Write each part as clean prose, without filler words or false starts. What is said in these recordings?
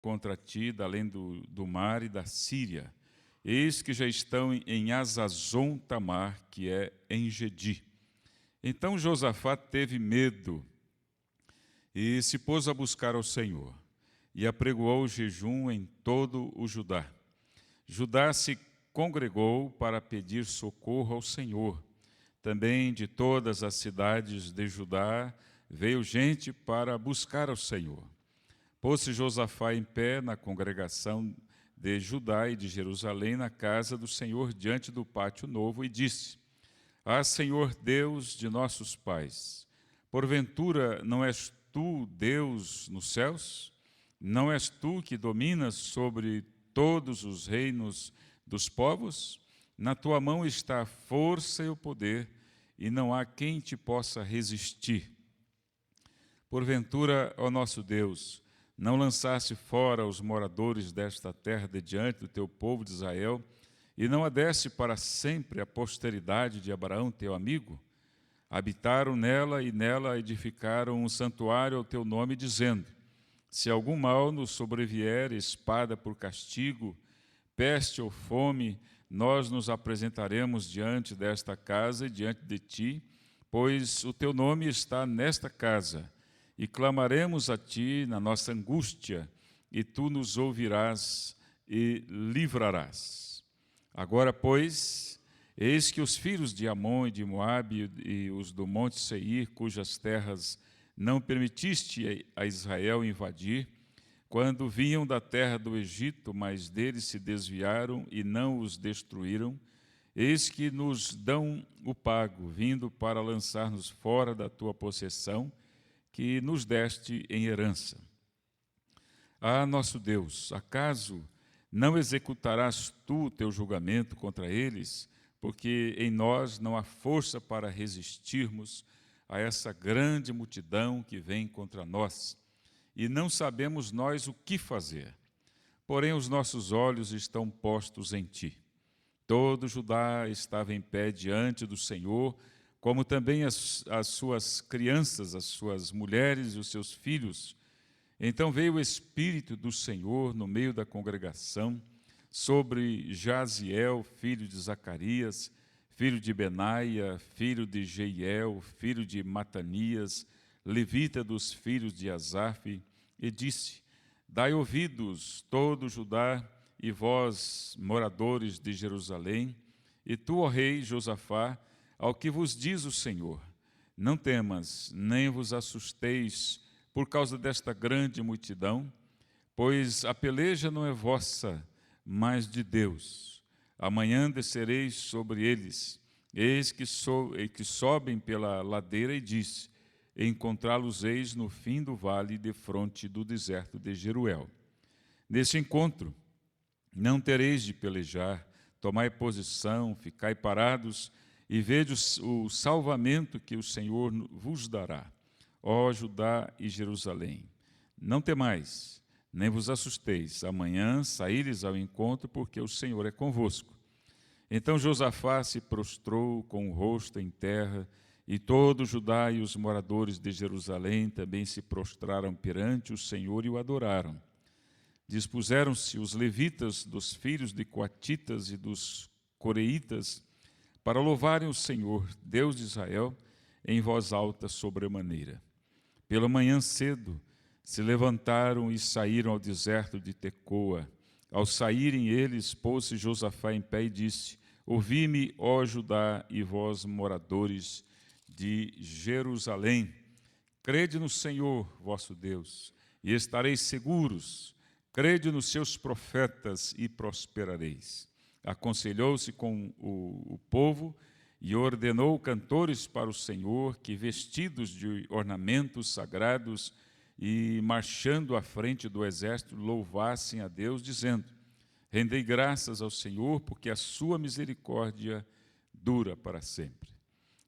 contra ti, da além do mar e da Síria. Eis que já estão em Hazazon Tamar, que é em Gedi. Então Josafá teve medo e se pôs a buscar ao Senhor, e apregoou o jejum em todo o Judá. Judá se congregou para pedir socorro ao Senhor. Também de todas as cidades de Judá veio gente para buscar ao Senhor. Pôs-se Josafá em pé na congregação de Judá e de Jerusalém, na casa do Senhor, diante do pátio novo, e disse: Ah, Senhor Deus de nossos pais, porventura não és tu Deus nos céus? Não és tu que dominas sobre todos os reinos dos povos? Na tua mão está a força e o poder, e não há quem te possa resistir. Porventura, ó nosso Deus, não lançaste fora os moradores desta terra de diante do teu povo de Israel, e não a deste para sempre a posteridade de Abraão, teu amigo? Habitaram nela e nela edificaram um santuário ao teu nome, dizendo: Se algum mal nos sobrevier, espada por castigo, peste ou fome, nós nos apresentaremos diante desta casa e diante de ti, pois o teu nome está nesta casa, e clamaremos a ti na nossa angústia, e tu nos ouvirás e livrarás. Agora, pois, eis que os filhos de Amon e de Moabe e os do monte Seir, cujas terras não permitiste a Israel invadir, quando vinham da terra do Egito, mas deles se desviaram e não os destruíram, eis que nos dão o pago, vindo para lançar-nos fora da tua possessão, que nos deste em herança. Ah, nosso Deus, acaso não executarás tu o teu julgamento contra eles, porque em nós não há força para resistirmos a essa grande multidão que vem contra nós, e não sabemos nós o que fazer. Porém, os nossos olhos estão postos em ti. Todo Judá estava em pé diante do Senhor, como também as suas crianças, as suas mulheres e os seus filhos. Então veio o Espírito do Senhor no meio da congregação, sobre Jaziel, filho de Zacarias, filho de Benaia, filho de Jeiel, filho de Matanias, levita dos filhos de Asaf, e disse: Dai ouvidos, todo Judá, e vós, moradores de Jerusalém, e tu, ó rei Josafá, ao que vos diz o Senhor: Não temas, nem vos assusteis por causa desta grande multidão, pois a peleja não é vossa, mas de Deus. Amanhã descereis sobre eles, eis que sobem pela ladeira, e disse: Encontrá-los-eis no fim do vale, defronte do deserto de Jeruel. Neste encontro não tereis de pelejar, tomai posição, ficai parados, e vede o salvamento que o Senhor vos dará, ó Judá e Jerusalém. Não temais, nem vos assusteis, amanhã saíres ao encontro, porque o Senhor é convosco. Então Josafá se prostrou com o rosto em terra, e todo Judá e os moradores de Jerusalém também se prostraram perante o Senhor e o adoraram. Dispuseram-se os levitas dos filhos de coatitas e dos coreitas para louvarem o Senhor, Deus de Israel, em voz alta sobremaneira. Pela manhã cedo se levantaram e saíram ao deserto de Tecoa. Ao saírem eles, pôs-se Josafá em pé e disse: Ouvi-me, ó Judá, e vós, moradores de Jerusalém. Crede no Senhor, vosso Deus, e estareis seguros. Crede nos seus profetas e prosperareis. Aconselhou-se com o povo e ordenou cantores para o Senhor que, vestidos de ornamentos sagrados e marchando à frente do exército, louvassem a Deus, dizendo: Rendei graças ao Senhor, porque a sua misericórdia dura para sempre.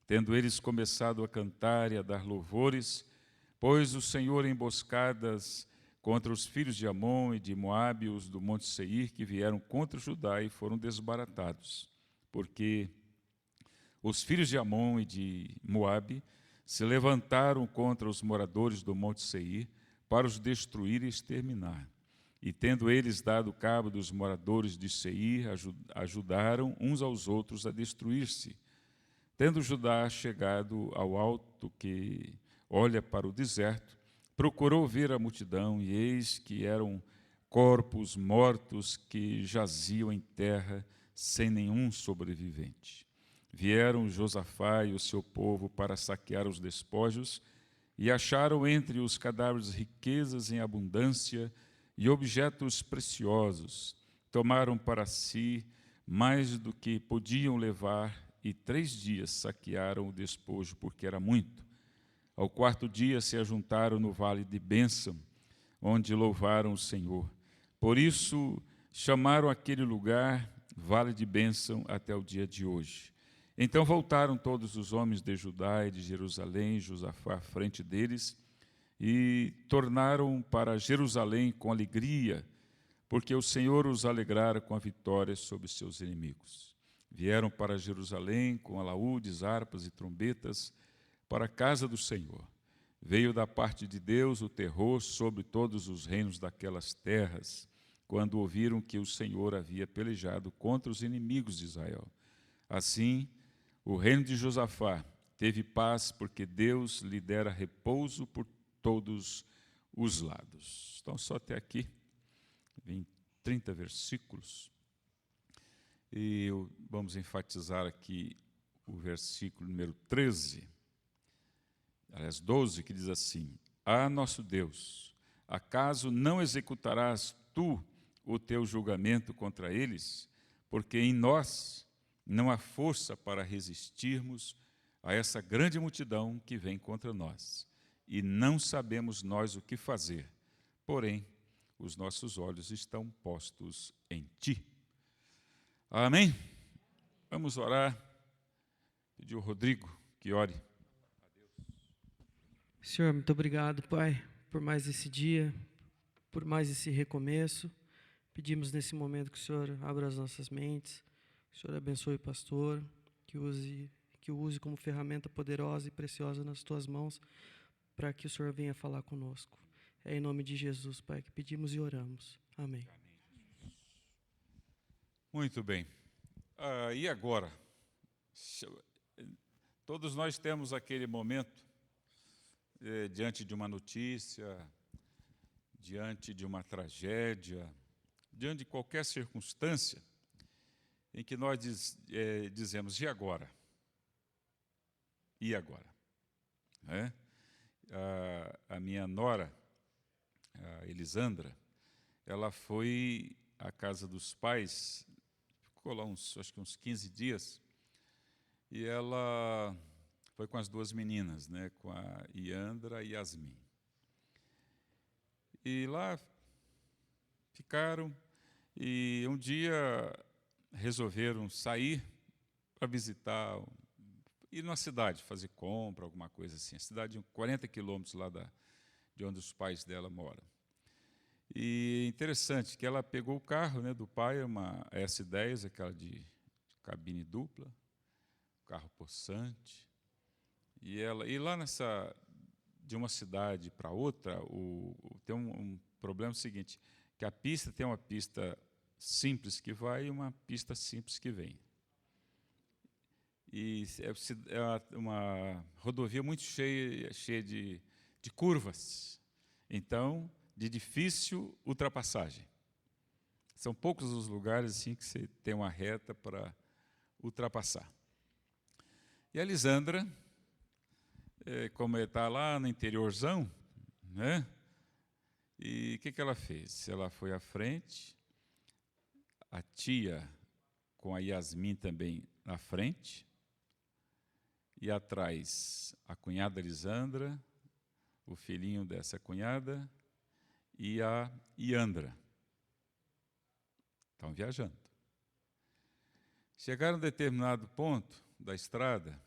Tendo eles começado a cantar e a dar louvores, pôs o Senhor emboscadas contra os filhos de Amon e de Moabe, os do monte Seir, que vieram contra Judá e foram desbaratados, porque os filhos de Amon e de Moabe se levantaram contra os moradores do monte Seir para os destruir e exterminar. E tendo eles dado cabo dos moradores de Seir, ajudaram uns aos outros a destruir-se. Tendo Judá chegado ao alto que olha para o deserto, procurou ver a multidão, e eis que eram corpos mortos que jaziam em terra, sem nenhum sobrevivente. Vieram Josafá e o seu povo para saquear os despojos, e acharam entre os cadáveres riquezas em abundância e objetos preciosos. Tomaram para si mais do que podiam levar, e 3 dias saquearam o despojo, porque era muito. Ao 4º dia se ajuntaram no vale de Bênção, onde louvaram o Senhor. Por isso chamaram aquele lugar Vale de Bênção até o dia de hoje. Então voltaram todos os homens de Judá e de Jerusalém, Josafá à frente deles, e tornaram para Jerusalém com alegria, porque o Senhor os alegrara com a vitória sobre seus inimigos. Vieram para Jerusalém com alaúdes, harpas e trombetas, para a casa do Senhor. Veio da parte de Deus o terror sobre todos os reinos daquelas terras, quando ouviram que o Senhor havia pelejado contra os inimigos de Israel. Assim, o reino de Josafá teve paz, porque Deus lhe dera repouso por todos os lados. Então, só até aqui, em 30 versículos. E vamos enfatizar aqui o versículo número 13, aliás, 12, que diz assim: Ah, nosso Deus, acaso não executarás tu o teu julgamento contra eles? Porque em nós não há força para resistirmos a essa grande multidão que vem contra nós, e não sabemos nós o que fazer, porém, os nossos olhos estão postos em ti. Amém? Vamos orar. Pedir ao Rodrigo que ore. Senhor, muito obrigado, Pai, por mais esse dia, por mais esse recomeço. Pedimos nesse momento que o Senhor abra as nossas mentes, que o Senhor abençoe o pastor, que o use como ferramenta poderosa e preciosa nas tuas mãos, para que o Senhor venha falar conosco. É em nome de Jesus, Pai, que pedimos e oramos. Amém. Muito bem. E agora? Todos nós temos aquele momento, diante de uma notícia, diante de uma tragédia, diante de qualquer circunstância, em que nós dizemos, e agora? E agora? A minha nora, a Elisandra, ela foi à casa dos pais, ficou lá acho que uns 15 dias, e ela foi com as 2 meninas, né, com a Iandra e Yasmin. E lá ficaram, e um dia resolveram sair para visitar, ir numa cidade, fazer compra, alguma coisa assim. A cidade de 40 quilômetros lá de onde os pais dela moram. E interessante que ela pegou o carro, né, do pai, uma S10, aquela de cabine dupla, carro possante, e lá de uma cidade para outra, tem um problema seguinte, que a pista tem uma pista simples que vai e uma pista simples que vem. E é uma rodovia muito cheia de curvas, então, de difícil ultrapassagem. São poucos os lugares assim que você tem uma reta para ultrapassar. E a Lisandra, como está lá no interiorzão, né? E o que ela fez? Ela foi à frente, a tia com a Yasmin também na frente, e atrás a cunhada Lisandra, o filhinho dessa cunhada e a Iandra. Estão viajando. Chegaram a um determinado ponto da estrada,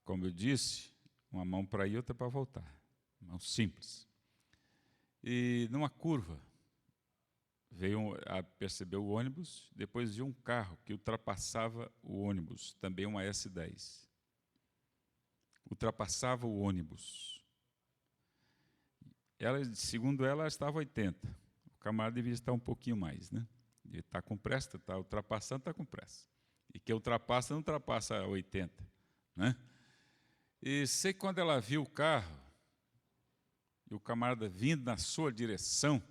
como eu disse, uma mão para ir, outra para voltar. Mão simples. E numa curva, percebeu o ônibus, depois viu um carro que ultrapassava o ônibus, também uma S10. Ultrapassava o ônibus. Segundo ela estava 80. camarada devia estar um pouquinho mais, né? Ele está com pressa, está ultrapassando, está com pressa. E quem ultrapassa, não ultrapassa a 80, né? E sei que quando ela viu o carro, e o camarada vindo na sua direção,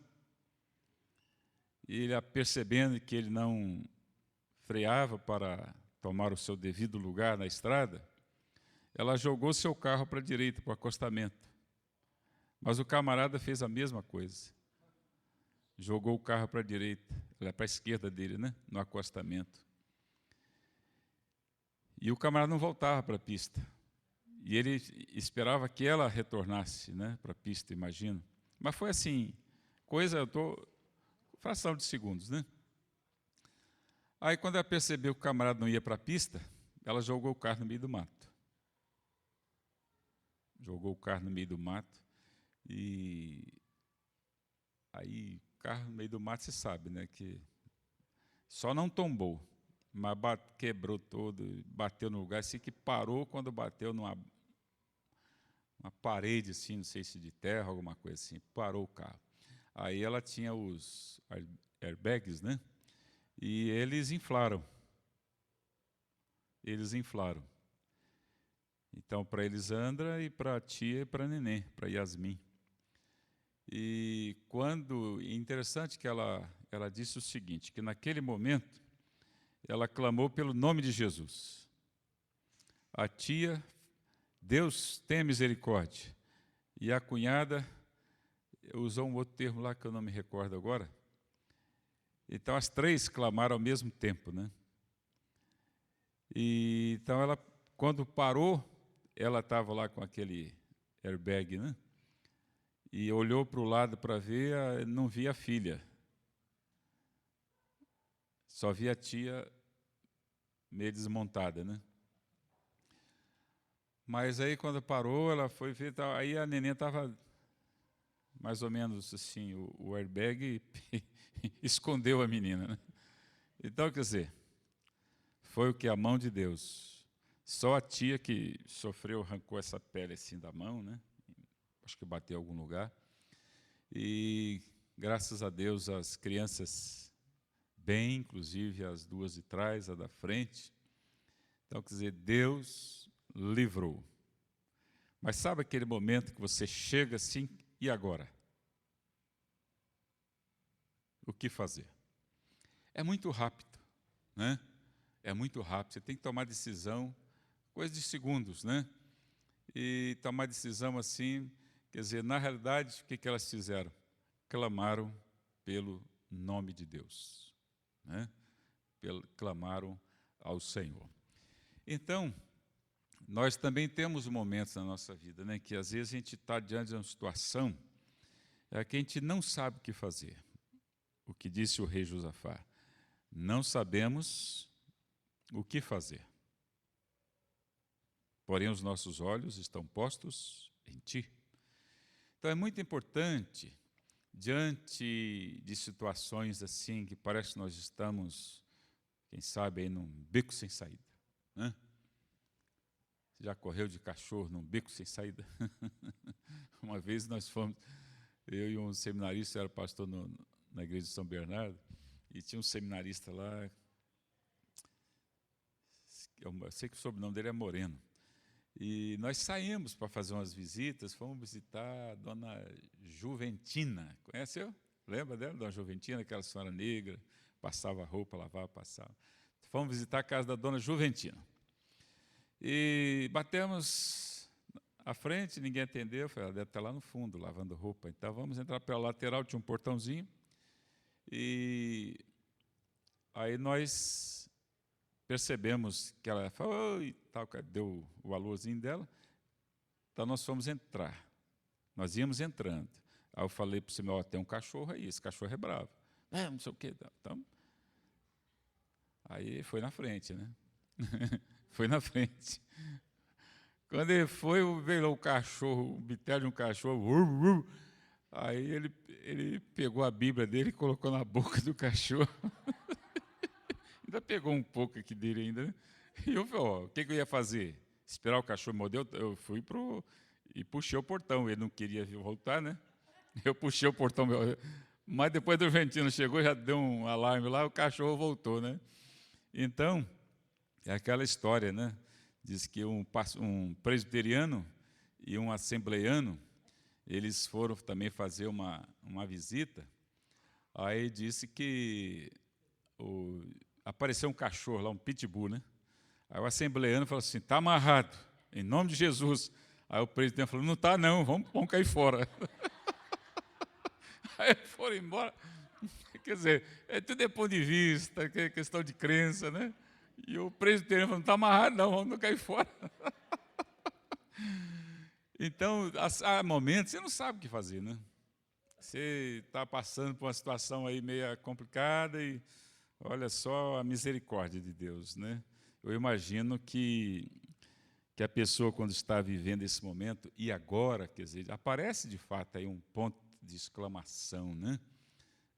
e ele percebendo que ele não freava para tomar o seu devido lugar na estrada, ela jogou seu carro para a direita, para o acostamento. Mas o camarada fez a mesma coisa. Jogou o carro para a direita, para a esquerda dele, né? No acostamento. E o camarada não voltava para a pista. E ele esperava que ela retornasse, né, para a pista, imagino. Mas foi assim, fração de segundos, né? Aí, quando ela percebeu que o camarada não ia para a pista, ela jogou o carro no meio do mato. Jogou o carro no meio do mato. E aí, carro no meio do mato, você sabe, né, que só não tombou, mas quebrou todo, bateu no lugar, assim que parou quando bateu numa parede, assim, não sei se de terra, alguma coisa assim, parou o carro. Aí ela tinha os airbags, né, e eles inflaram. Então, para Elisandra e para a tia e para a neném, para Yasmin. E interessante que ela disse o seguinte, que naquele momento ela clamou pelo nome de Jesus. A tia, Deus tem misericórdia. E a cunhada usou um outro termo lá que eu não me recordo agora. Então as três clamaram ao mesmo tempo, né? E então ela, quando parou, ela estava lá com aquele airbag, né? E olhou para o lado para ver, não via a filha. Só via a tia meio desmontada, né? Mas aí, quando parou, ela foi ver, aí a neném estava mais ou menos assim, o airbag escondeu a menina, né? Então, quer dizer, foi o que? A mão de Deus. Só a tia que sofreu, arrancou essa pele assim da mão, né? Acho que bateu em algum lugar. E, graças a Deus, as crianças bem, inclusive as duas de trás, a da frente. Então, quer dizer, Deus livrou. Mas sabe aquele momento que você chega assim, e agora? O que fazer? É muito rápido, né? É muito rápido, você tem que tomar decisão, coisa de segundos, né? E tomar decisão assim, quer dizer, na realidade, o que elas fizeram? Clamaram pelo nome de Deus, né? Clamaram ao Senhor. Então, nós também temos momentos na nossa vida, né, que às vezes a gente está diante de uma situação que a gente não sabe o que fazer. O que disse o rei Josafá: não sabemos o que fazer. Porém, os nossos olhos estão postos em Ti. Então, é muito importante, diante de situações assim, que parece que nós estamos, quem sabe, aí num beco sem saída, né? Você já correu de cachorro num beco sem saída? Uma vez nós fomos, eu e um seminarista, eu era pastor na igreja de São Bernardo, e tinha um seminarista lá, eu sei que o sobrenome dele é Moreno, e nós saímos para fazer umas visitas, fomos visitar a dona Juventina, conheceu? Lembra dela, dona Juventina, aquela senhora negra, passava roupa, lavava, passava. Fomos visitar a casa da dona Juventina. E batemos à frente, ninguém atendeu, eu falei, ela deve estar lá no fundo, lavando roupa. Então, vamos entrar pela lateral, tinha um portãozinho, e aí nós percebemos que ela falou, e tal, deu o alôzinho dela, então nós fomos entrar. Nós íamos entrando. Aí eu falei para o senhor, tem um cachorro aí, esse cachorro é bravo. Não sei o quê. Então, aí foi na frente, né? Foi na frente. Quando ele foi, veio o cachorro, o bitel de um cachorro, aí ele pegou a Bíblia dele e colocou na boca do cachorro. Ainda pegou um pouco aqui dele ainda, né? E eu falei, o que eu ia fazer? Esperar o cachorro morder? Eu fui e puxei o portão. Ele não queria voltar, né? Eu puxei o portão Mas depois do ventino chegou, já deu um alarme lá, o cachorro voltou, né? Então, é aquela história, né? Diz que um presbiteriano e um assembleiano, eles foram também fazer uma visita. Aí disse que apareceu um cachorro lá, um pitbull, né? Aí o assembleiano falou assim, está amarrado, em nome de Jesus. Aí o presidente falou, não está não, vamos cair fora. Aí foram embora. Quer dizer, tudo é ponto de vista, é questão de crença, né? E o presidente falou, não está amarrado não, vamos cair fora. Então, há momentos, você não sabe o que fazer, né? Você está passando por uma situação aí meio complicada e olha só a misericórdia de Deus, né? Eu imagino que a pessoa, quando está vivendo esse momento, e agora, quer dizer, aparece de fato aí um ponto de exclamação, né?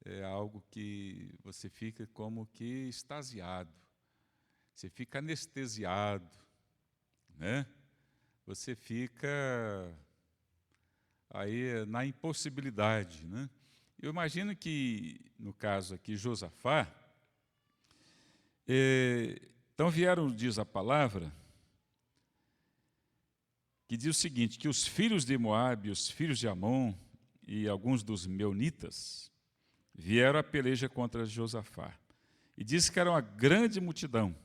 É algo que você fica como que extasiado, você fica anestesiado, né? Você fica aí na impossibilidade, né? Eu imagino que, no caso aqui, Josafá, então vieram, diz a palavra, que diz o seguinte, que os filhos de Moabe, os filhos de Amon e alguns dos meunitas vieram à peleja contra Josafá. E diz que era uma grande multidão,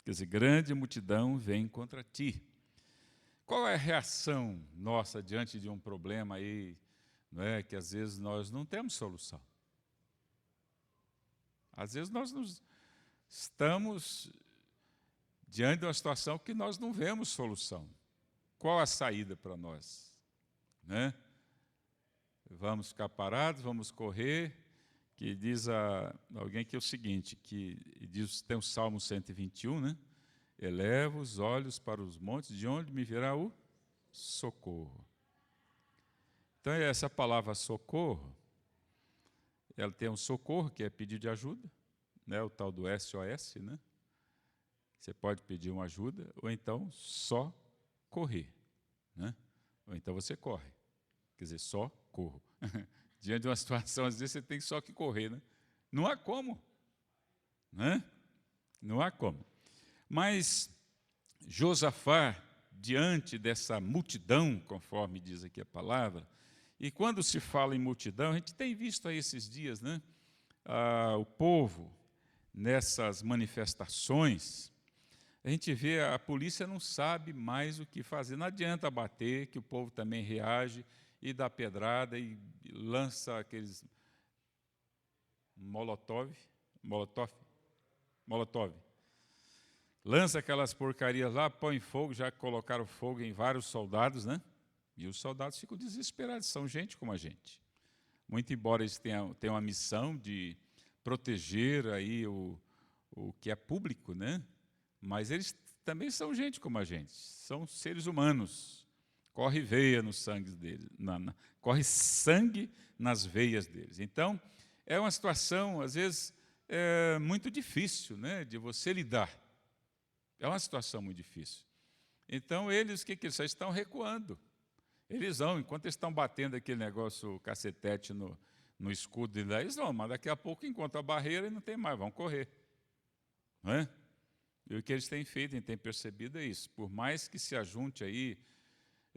quer dizer, grande multidão vem contra ti. Qual é a reação nossa diante de um problema aí, não é, que às vezes nós não temos solução? Às vezes nós estamos diante de uma situação que nós não vemos solução. Qual a saída para nós? Né? Vamos ficar parados, vamos correr, que diz alguém que é o seguinte, que diz, tem o Salmo 121, né? Eleva os olhos para os montes, de onde me virá o socorro. Então, essa palavra socorro, ela tem um socorro, que é pedir de ajuda, né? O tal do SOS, né? Você pode pedir uma ajuda, ou então só correr, né? Ou então você corre, quer dizer, só corro. Diante de uma situação, às vezes você tem só que correr, né? Não há como, né? Não há como. Mas Josafá, diante dessa multidão, conforme diz aqui a palavra, e quando se fala em multidão, a gente tem visto aí esses dias, né? O povo nessas manifestações, a gente vê a polícia não sabe mais o que fazer. Não adianta bater, que o povo também reage e dá pedrada e lança aqueles molotov. Lança aquelas porcarias lá, põe fogo, já colocaram fogo em vários soldados, né? E os soldados ficam desesperados, são gente como a gente. Muito embora eles tenham uma missão de proteger aí o que é público, né? Mas eles também são gente como a gente, são seres humanos. Corre veia no sangue deles, corre sangue nas veias deles. Então, é uma situação, às vezes, muito difícil, né, de você lidar. É uma situação muito difícil. Então, eles, o que eles estão recuando? Eles vão, enquanto eles estão batendo aquele negócio, o cacetete no escudo deles, eles vão, mas daqui a pouco encontram a barreira e não tem mais, vão correr. Não é? E o que eles têm feito, a gente tem percebido é isso. Por mais que se ajunte aí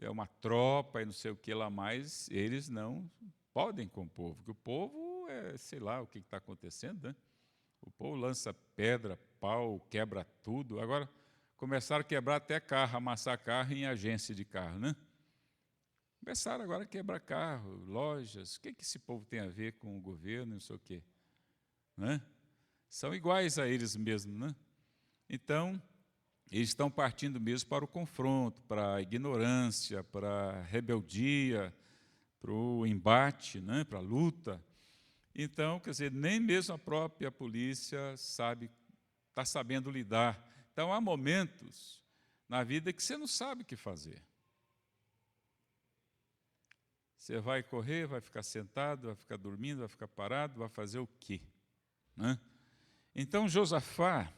uma tropa e não sei o que lá mais, eles não podem com o povo, porque o povo sei lá o que está acontecendo, né? O povo lança pedra, pau, quebra tudo. Agora, começaram a quebrar até carro, amassar carro em agência de carro, né? Começaram agora a quebrar carro, lojas. O que esse povo tem a ver com o governo, não sei o quê? Né? São iguais a eles mesmos, né? Então, eles estão partindo mesmo para o confronto, para a ignorância, para a rebeldia, para o embate, né? Para a luta. Então, quer dizer, nem mesmo a própria polícia está sabendo lidar. Então, há momentos na vida que você não sabe o que fazer. Você vai correr, vai ficar sentado, vai ficar dormindo, vai ficar parado, vai fazer o quê? Né? Então, Josafá,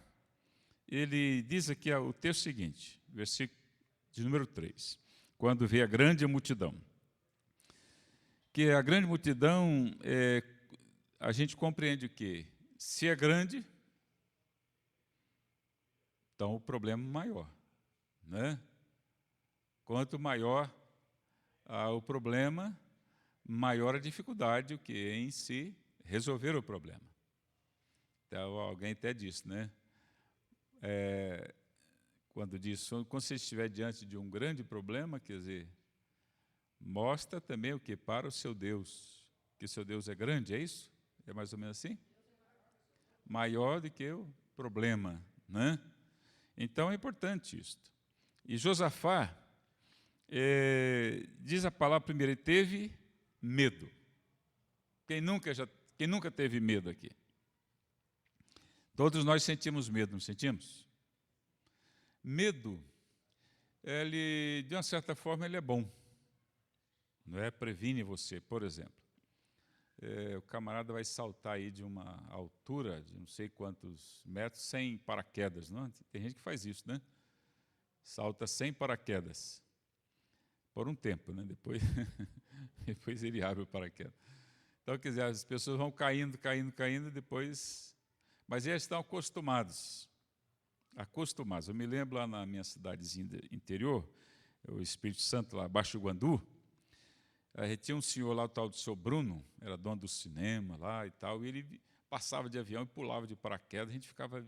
ele diz aqui o texto seguinte, versículo de número 3, quando vê a grande multidão. Que a grande multidão, a gente compreende o quê? Se é grande, então o problema é maior, né? Quanto maior o problema, maior a dificuldade o que em se resolver o problema. Então, alguém até disse, né? Quando diz, quando você estiver diante de um grande problema, quer dizer, mostra também o que para o seu Deus, que o seu Deus é grande, é isso? É mais ou menos assim? Maior do que o problema, né? Então é importante isto. E Josafá, diz a palavra primeiro, ele teve medo. Quem nunca teve medo aqui? Todos nós sentimos medo, não sentimos? Medo, ele, de uma certa forma, ele é bom. Não é? Previne você, por exemplo. O camarada vai saltar aí de uma altura de não sei quantos metros sem paraquedas, não? Tem gente que faz isso, né? Salta sem paraquedas. Por um tempo, né? Depois ele abre o paraquedas. Então, quer dizer, as pessoas vão caindo, depois... Mas eles estão acostumados. Eu me lembro lá na minha cidadezinha interior, o Espírito Santo, lá, Baixo Guandu, tinha um senhor lá, o tal do seu Bruno, era dono do cinema lá e tal, e ele passava de avião e pulava de paraquedas, a gente ficava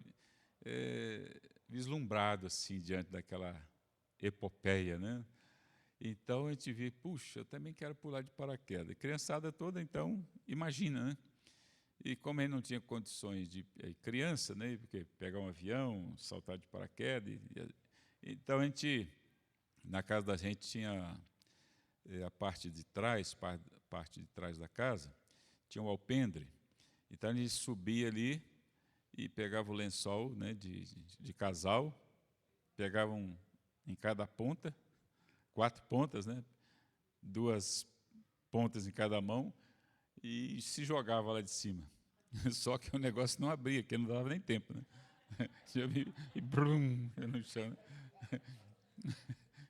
vislumbrado assim, diante daquela epopeia, né? Então a gente vê, puxa, eu também quero pular de paraquedas. A criançada toda, então, imagina, né? E como ele não tinha condições de criança, né? Porque pegar um avião, saltar de paraquedas, então a gente, na casa da gente tinha a parte de trás da casa, tinha um alpendre. Então a gente subia ali e pegava o lençol, né, de casal, pegava em cada ponta, 4 pontas, né, 2 pontas em cada mão, e se jogava lá de cima. Só que o negócio não abria, porque não dava nem tempo, né? E brum, no chão.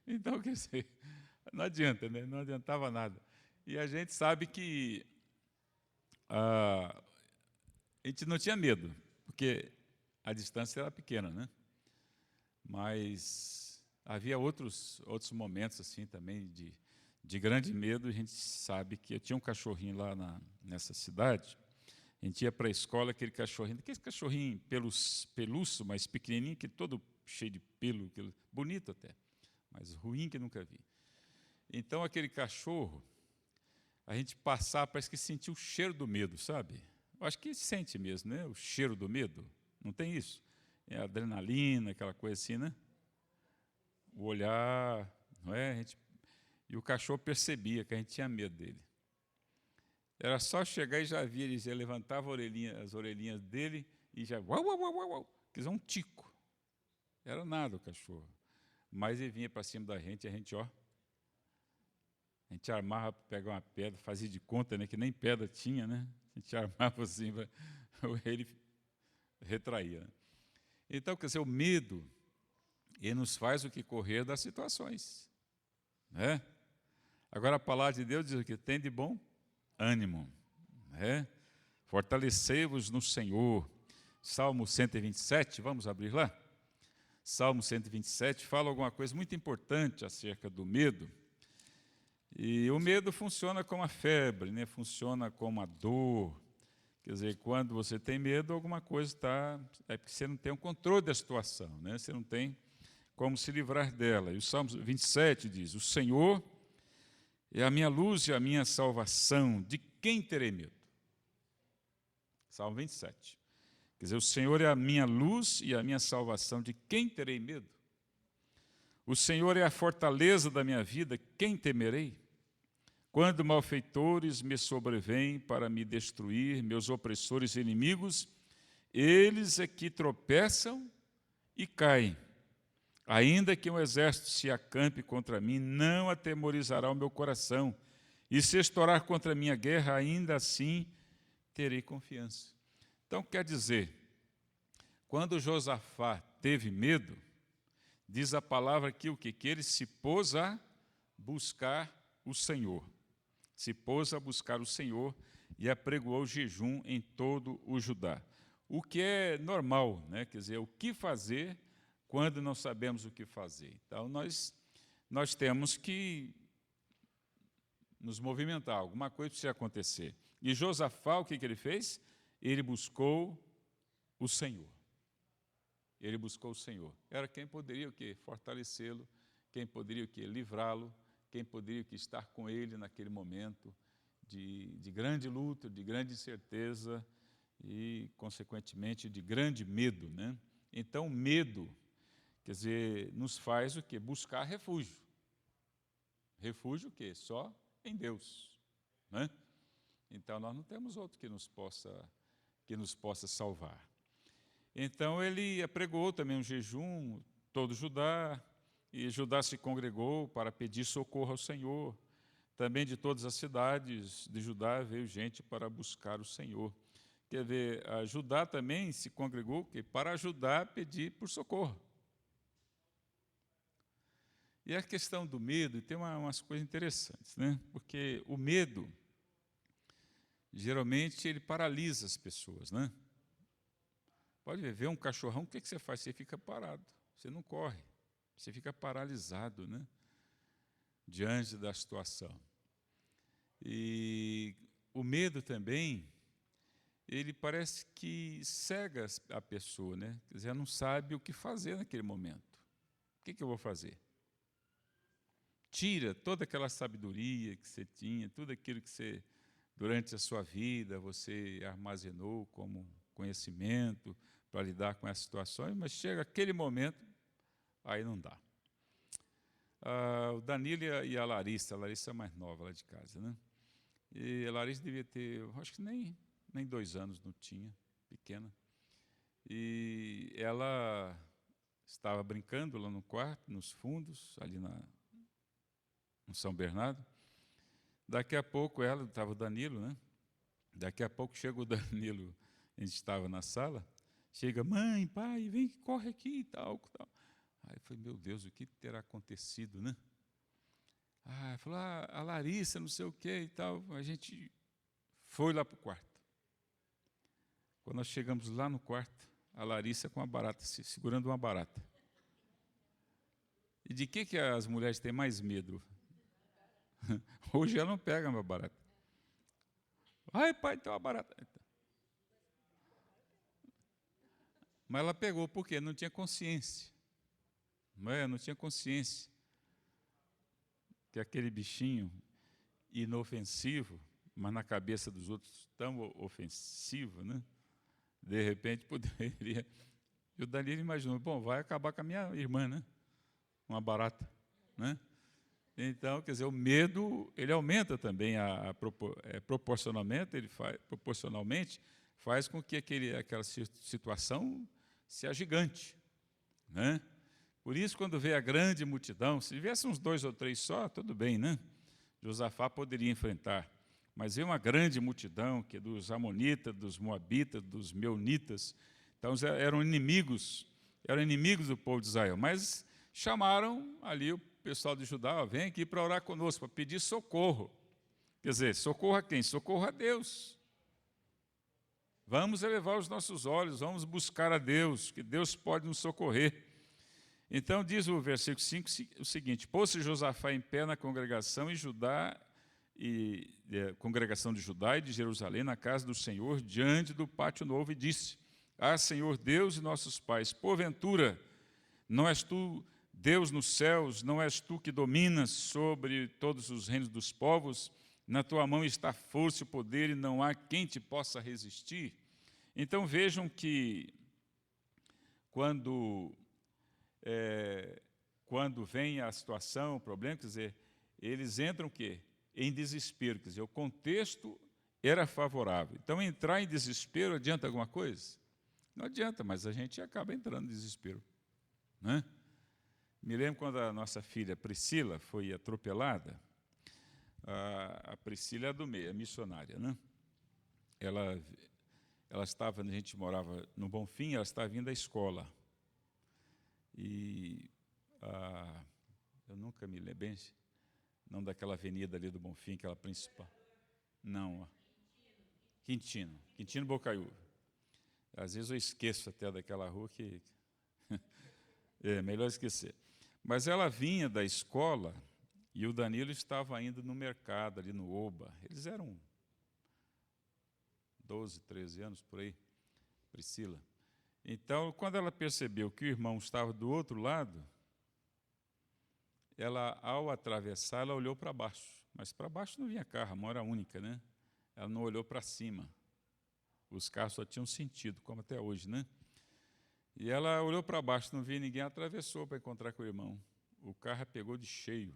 Então, quer dizer, não adianta, né? Não adiantava nada. E a gente sabe que a gente não tinha medo, porque a distância era pequena, né? Mas havia outros momentos assim também de grande medo. A gente sabe que eu tinha um cachorrinho lá nessa cidade. A gente ia para a escola, aquele cachorrinho peluço, mas pequenininho, que todo cheio de pelo, bonito até, mas ruim que nunca vi. Então, aquele cachorro, a gente passava, parece que sentia o cheiro do medo, sabe? Eu acho que sente mesmo, né? O cheiro do medo. Não tem isso? É adrenalina, aquela coisa assim, né? O olhar, não é? E o cachorro percebia que a gente tinha medo dele. Era só chegar e já via, ele já levantava as orelhinhas dele e já... Uau, uau, uau, uau, uau, quer dizer, um tico. Era nada o cachorro. Mas ele vinha para cima da gente e a gente, ó... A gente armava para pegar uma pedra, fazia de conta, né, que nem pedra tinha, né? A gente armava assim, ele retraía. Né? Então, quer dizer, o medo, ele nos faz o que correr das situações. Né? Agora, a palavra de Deus diz o que? Tem de bom ânimo. Né? Fortalecei-vos no Senhor. Salmo 127, vamos abrir lá? Salmo 127 fala alguma coisa muito importante acerca do medo. E o medo funciona como a febre, né? Funciona como a dor. Quer dizer, quando você tem medo, alguma coisa está... É porque você não tem o controle da situação, né? Você não tem como se livrar dela. E o Salmo 27 diz, o Senhor é a minha luz e a minha salvação, de quem terei medo? Salmo 27. Quer dizer, o Senhor é a minha luz e a minha salvação, de quem terei medo? O Senhor é a fortaleza da minha vida, quem temerei? Quando malfeitores me sobrevêm para me destruir, meus opressores e inimigos, eles é que tropeçam e caem. Ainda que um exército se acampe contra mim, não atemorizará o meu coração. E se estourar contra a minha guerra, ainda assim terei confiança. Então, quer dizer, quando Josafá teve medo, diz a palavra aqui o quê? Que ele se pôs a buscar o Senhor. Se pôs a buscar o Senhor, e apregoou jejum em todo o Judá. O que é normal, né? Quer dizer, o que fazer quando não sabemos o que fazer. Então, nós temos que nos movimentar, alguma coisa precisa acontecer. E Josafá, o que ele fez? Ele buscou o Senhor. Ele buscou o Senhor. Era quem poderia o quê? Fortalecê-lo, quem poderia o quê? Livrá-lo, quem poderia o quê? Estar com ele naquele momento de grande luta, de grande incerteza e, consequentemente, de grande medo, né? Então, medo, quer dizer, nos faz o quê? Buscar refúgio. Refúgio o quê? Só em Deus, né? Então, nós não temos outro que nos possa salvar. Então, ele apregoou também um jejum, todo Judá, e Judá se congregou para pedir socorro ao Senhor. Também de todas as cidades de Judá veio gente para buscar o Senhor. Quer ver, a Judá também se congregou para ajudar a pedir por socorro. E a questão do medo tem umas coisas interessantes, né? Porque o medo, geralmente, ele paralisa as pessoas, né? Pode ver um cachorrão, o que você faz? Você fica parado, você não corre, você fica paralisado, né? Diante da situação. E o medo também, ele parece que cega a pessoa, né? Quer dizer, ela não sabe o que fazer naquele momento. O que eu vou fazer? Tira toda aquela sabedoria que você tinha, tudo aquilo que você, durante a sua vida, você armazenou como conhecimento para lidar com essas situações, mas chega aquele momento, aí não dá. O Danilo e a Larissa é mais nova lá de casa, né? E a Larissa devia ter, acho que nem 2 anos, não tinha, pequena. E ela estava brincando lá no quarto, nos fundos, ali no São Bernardo. Daqui a pouco estava o Danilo, né? Daqui a pouco chega o Danilo, a gente estava na sala, chega, mãe, pai, vem, corre aqui e tal, tal. Aí eu falei, meu Deus, o que terá acontecido, né? Falou, a Larissa, não sei o quê e tal. A gente foi lá para o quarto. Quando nós chegamos lá no quarto, a Larissa com uma barata, segurando uma barata. E de que as mulheres têm mais medo? Hoje ela não pega uma barata. Ai, pai, tem uma barata. Mas ela pegou, porque não tinha consciência. Não tinha consciência que aquele bichinho inofensivo, mas na cabeça dos outros tão ofensivo, né? De repente poderia... E o Danilo imaginou, bom, vai acabar com a minha irmã, né? Uma barata, né? Então, quer dizer, o medo, ele aumenta também, proporcionalmente, faz com que aquela situação se agigante, né? Por isso, quando vê a grande multidão, se viesse uns 2 ou 3 só, tudo bem, né? Josafá poderia enfrentar. Mas veio uma grande multidão, que é dos amonitas, dos moabitas, dos meunitas. Então, eram inimigos do povo de Israel. Mas chamaram ali o pessoal de Judá, vem aqui para orar conosco, para pedir socorro. Quer dizer, socorro a quem? Socorro a Deus. Vamos elevar os nossos olhos, vamos buscar a Deus, que Deus pode nos socorrer. Então, diz o versículo 5 o seguinte, pôs-se Josafá em pé na congregação congregação de Judá e de Jerusalém, na casa do Senhor, diante do pátio novo, e disse, Senhor Deus e nossos pais, porventura, não és tu Deus nos céus, não és tu que dominas sobre todos os reinos dos povos, na tua mão está a força e o poder, e não há quem te possa resistir. Então, vejam que quando vem a situação, o problema, quer dizer, eles entram o quê? Em desespero, quer dizer, o contexto era favorável. Então, entrar em desespero adianta alguma coisa? Não adianta, mas a gente acaba entrando em desespero, né? Me lembro quando a nossa filha Priscila foi atropelada. A Priscila é do meio, é missionária, né? Ela estava, a gente morava no Bonfim, ela estava vindo da escola. E eu nunca me lembro bem, não daquela avenida ali do Bonfim, aquela principal. Não. Quintino Bocaiúva. Às vezes eu esqueço até daquela rua que é melhor esquecer. Mas ela vinha da escola e o Danilo estava indo no mercado, ali no Oba. Eles eram 12, 13 anos, por aí, Priscila. Então, quando ela percebeu que o irmão estava do outro lado, ela, ao atravessar, ela olhou para baixo. Mas para baixo não vinha carro, a mão era única, né? Ela não olhou para cima. Os carros só tinham sentido, como até hoje, né? E ela olhou para baixo, não via ninguém, atravessou para encontrar com o irmão. O carro pegou de cheio.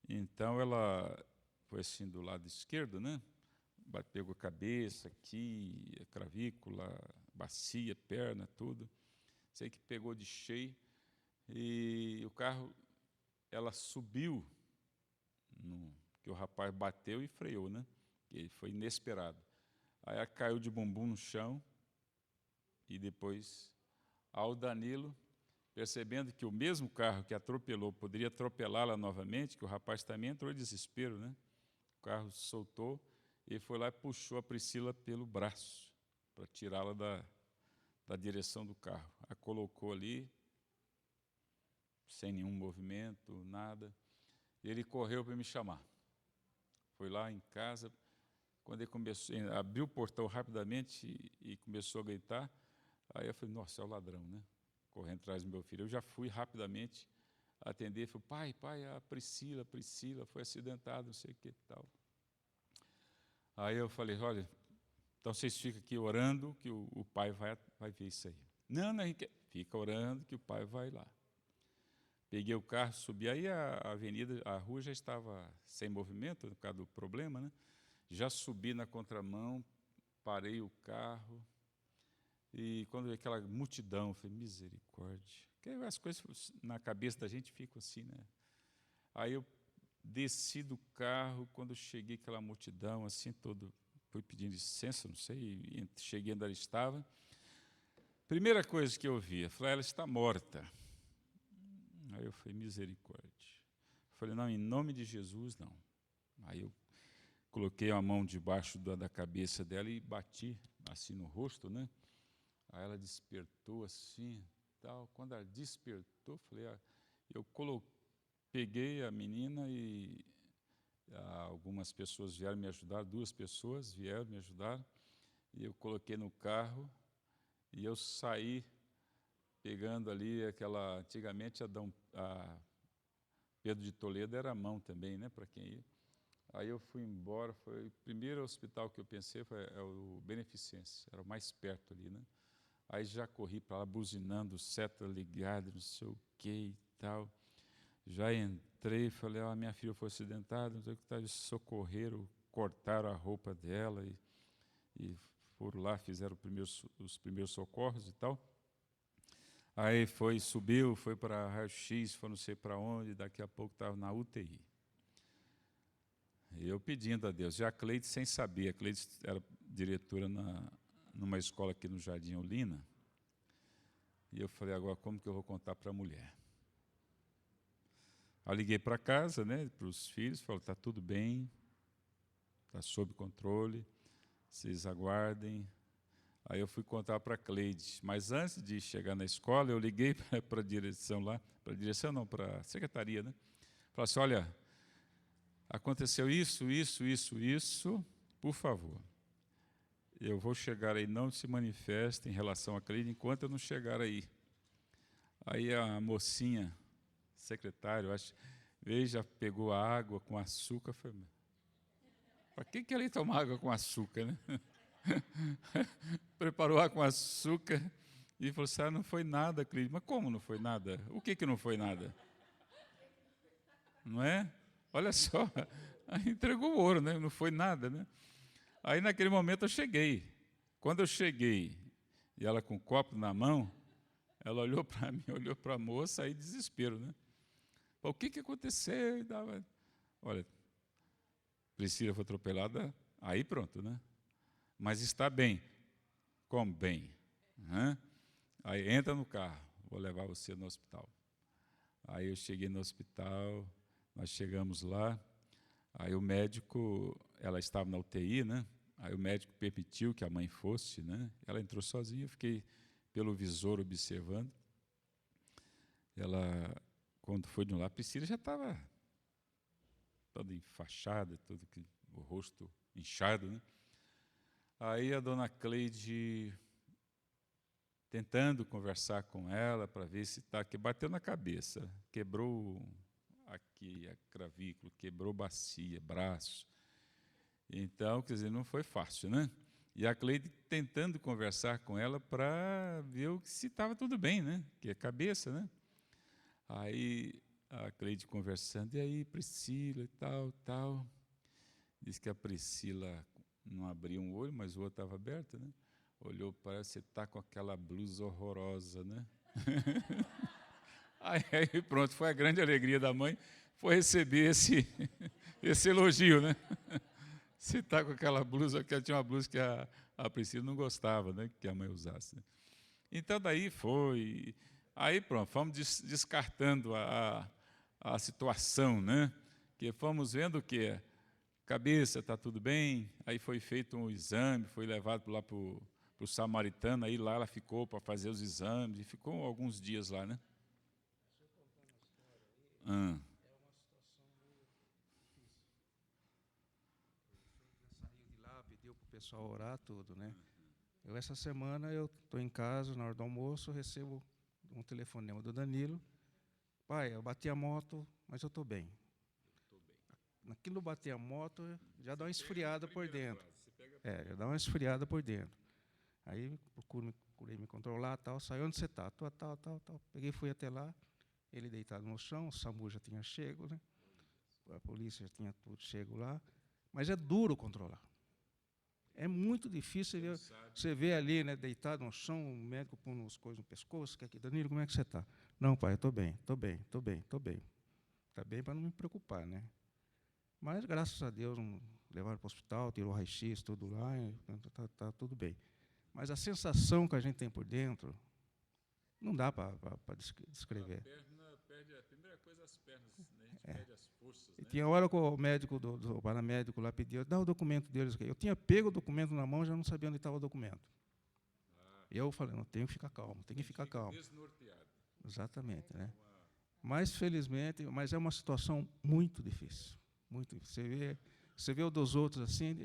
Então, ela foi assim do lado esquerdo, né? Pegou a cabeça aqui, a clavícula, bacia, perna, tudo. Sei que pegou de cheio e o carro, ela subiu, que o rapaz bateu e freou, né? E foi inesperado. Aí ela caiu de bumbum no chão e depois, ao Danilo, percebendo que o mesmo carro que atropelou poderia atropelá-la novamente, que o rapaz também entrou em desespero, né? O carro soltou e foi lá e puxou a Priscila pelo braço para tirá-la da direção do carro. A colocou ali, sem nenhum movimento, nada. E ele correu para me chamar. Foi lá em casa, quando ele começou, abriu o portão rapidamente e começou a gritar, aí eu falei, nossa, é o ladrão, né? Correndo atrás do meu filho. Eu já fui rapidamente atender, falei, pai, a Priscila foi acidentada, não sei o que e tal. Aí eu falei, olha, então vocês ficam aqui orando que o pai vai ver isso aí. Não, fica orando que o pai vai lá. Peguei o carro, subi, aí a avenida, a rua já estava sem movimento, por causa do problema, né? Já subi na contramão, parei o carro, e quando vi aquela multidão, eu falei, misericórdia. Porque as coisas na cabeça da gente ficam assim, né? Aí eu desci do carro, quando eu cheguei aquela multidão, assim, fui pedindo licença, não sei, e cheguei onde ela estava. Primeira coisa que eu vi, eu falei, ela está morta. Aí eu falei, misericórdia. Eu falei, não, em nome de Jesus, não. Aí eu coloquei a mão debaixo da cabeça dela e bati, assim, no rosto, né? Aí ela despertou, assim, tal. Quando ela despertou, falei, eu peguei a menina e algumas pessoas vieram me ajudar, 2 pessoas vieram me ajudar, e eu coloquei no carro e eu saí pegando ali aquela, antigamente a Pedro de Toledo era a mão também, né, para quem ia. Aí eu fui embora, foi o primeiro hospital que eu pensei, é o Beneficência, era o mais perto ali, né. Aí já corri para lá, buzinando, seta ligada, não sei o que e tal. Já entrei, falei, minha filha foi acidentada, não sei o que, eles socorreram, cortaram a roupa dela e foram lá, fizeram os primeiros socorros e tal. Aí subiu, foi para raio-x, foi não sei para onde, daqui a pouco estava na UTI. E eu pedindo a Deus, já a Cleide sem saber, a Cleide era diretora numa escola aqui no Jardim Olinda, e eu falei, agora como que eu vou contar para a mulher? Aí liguei para casa, né, para os filhos, falei, está tudo bem, está sob controle, vocês aguardem. Aí eu fui contar para a Cleide, mas antes de chegar na escola, eu liguei para a direção lá, para a secretaria, né? Falei assim, olha, aconteceu isso, por favor, eu vou chegar aí, não se manifeste em relação à Cleide enquanto eu não chegar aí. Aí a mocinha, secretária, eu acho, veio, já pegou a água com açúcar, falei, para que ela ia tomar água com açúcar, né? Preparou água com açúcar e falou assim, não foi nada, Cleide. Mas como não foi nada? O que não foi nada? Não é? Olha só, aí entregou o ouro, né? Não foi nada, né? Aí naquele momento eu cheguei. Quando eu cheguei e ela com o copo na mão, ela olhou para mim, olhou para a moça, aí desespero, né? O que aconteceu? Olha, Priscila foi atropelada, aí pronto, né? Mas está bem. Como bem? Aí entra no carro, vou levar você no hospital. Aí eu cheguei no hospital, nós chegamos lá, aí o médico, ela estava na UTI, né? Aí o médico permitiu que a mãe fosse, né? Ela entrou sozinha, eu fiquei pelo visor observando. Ela, quando foi de um lado, a Priscila já estava toda enfaixada, o rosto inchado, né? Aí a dona Cleide, tentando conversar com ela para ver se está, que bateu na cabeça, quebrou aqui a clavícula, quebrou bacia, braço. Então, quer dizer, não foi fácil, né? E a Cleide tentando conversar com ela para ver se estava tudo bem, né? Que é cabeça, né? Aí a Cleide conversando, e aí, Priscila e tal, tal. Diz que a Priscila não abria um olho, mas o outro estava aberto, né? Olhou para ela, você está com aquela blusa horrorosa, né? Aí pronto, foi a grande alegria da mãe, foi receber esse elogio, né? Você está com aquela blusa, que tinha uma blusa que a Priscila não gostava, né? Que a mãe usasse. Né? Então, daí foi. Aí pronto, fomos descartando a situação, né? Que fomos vendo que cabeça, está tudo bem. Aí foi feito um exame, foi levado lá para o samaritano, aí lá ela ficou para fazer os exames, e ficou alguns dias lá, né? Ah. Saiu de lá, pediu para o pessoal orar tudo, né? Essa semana eu estou em casa, na hora do almoço, recebo um telefonema do Danilo. Pai, eu bati a moto, mas eu estou bem. Naquilo bater a moto, já dá uma esfriada por dentro. Já dá uma esfriada por dentro. Aí procurei me controlar, tal, saí, onde você está? Estou tal. Peguei, fui até lá, ele deitado no chão, o SAMU já tinha chego, né? A polícia já tinha tudo chego lá. Mas é duro controlar. É muito difícil você ver ali, né, deitado no chão, um médico pondo as coisas no pescoço, que aqui, Danilo, como é que você está? Não, pai, eu estou bem. Está bem para não me preocupar, né? Mas, graças a Deus, levaram para o hospital, tirou o raio-x, tudo lá, está tudo bem. Mas a sensação que a gente tem por dentro, não dá para descrever. A primeira coisa, as pernas, né? A gente perde as forças. E tinha hora que o médico, o paramédico lá pediu, dá o documento deles. Eu tinha pego o documento na mão, já não sabia onde estava o documento. E eu falei, não, tenho que ficar calmo, tem que ficar calmo. Desnorteado. Exatamente, né? Mas, felizmente, mas é uma situação muito difícil. Muito difícil. Você vê o dos outros assim,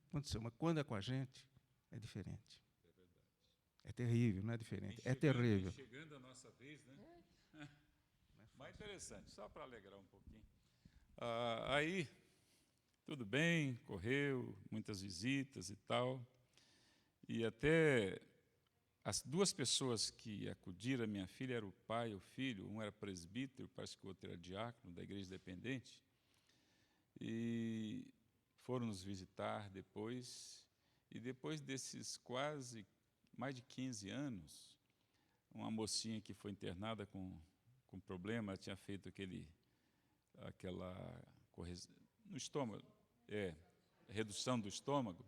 aconteceu, mas quando é com a gente, é diferente. É terrível, não é diferente, é terrível. Chegando a nossa vez, né? Mas interessante, só para alegrar um pouquinho. Aí, tudo bem, correu, muitas visitas e tal. E até as duas pessoas que acudiram à minha filha eram o pai e o filho, um era presbítero, parece que o outro era diácono da igreja dependente. E foram nos visitar depois. E depois desses quase mais de 15 anos, uma mocinha que foi internada com problema, ela tinha feito aquela no estômago, redução do estômago,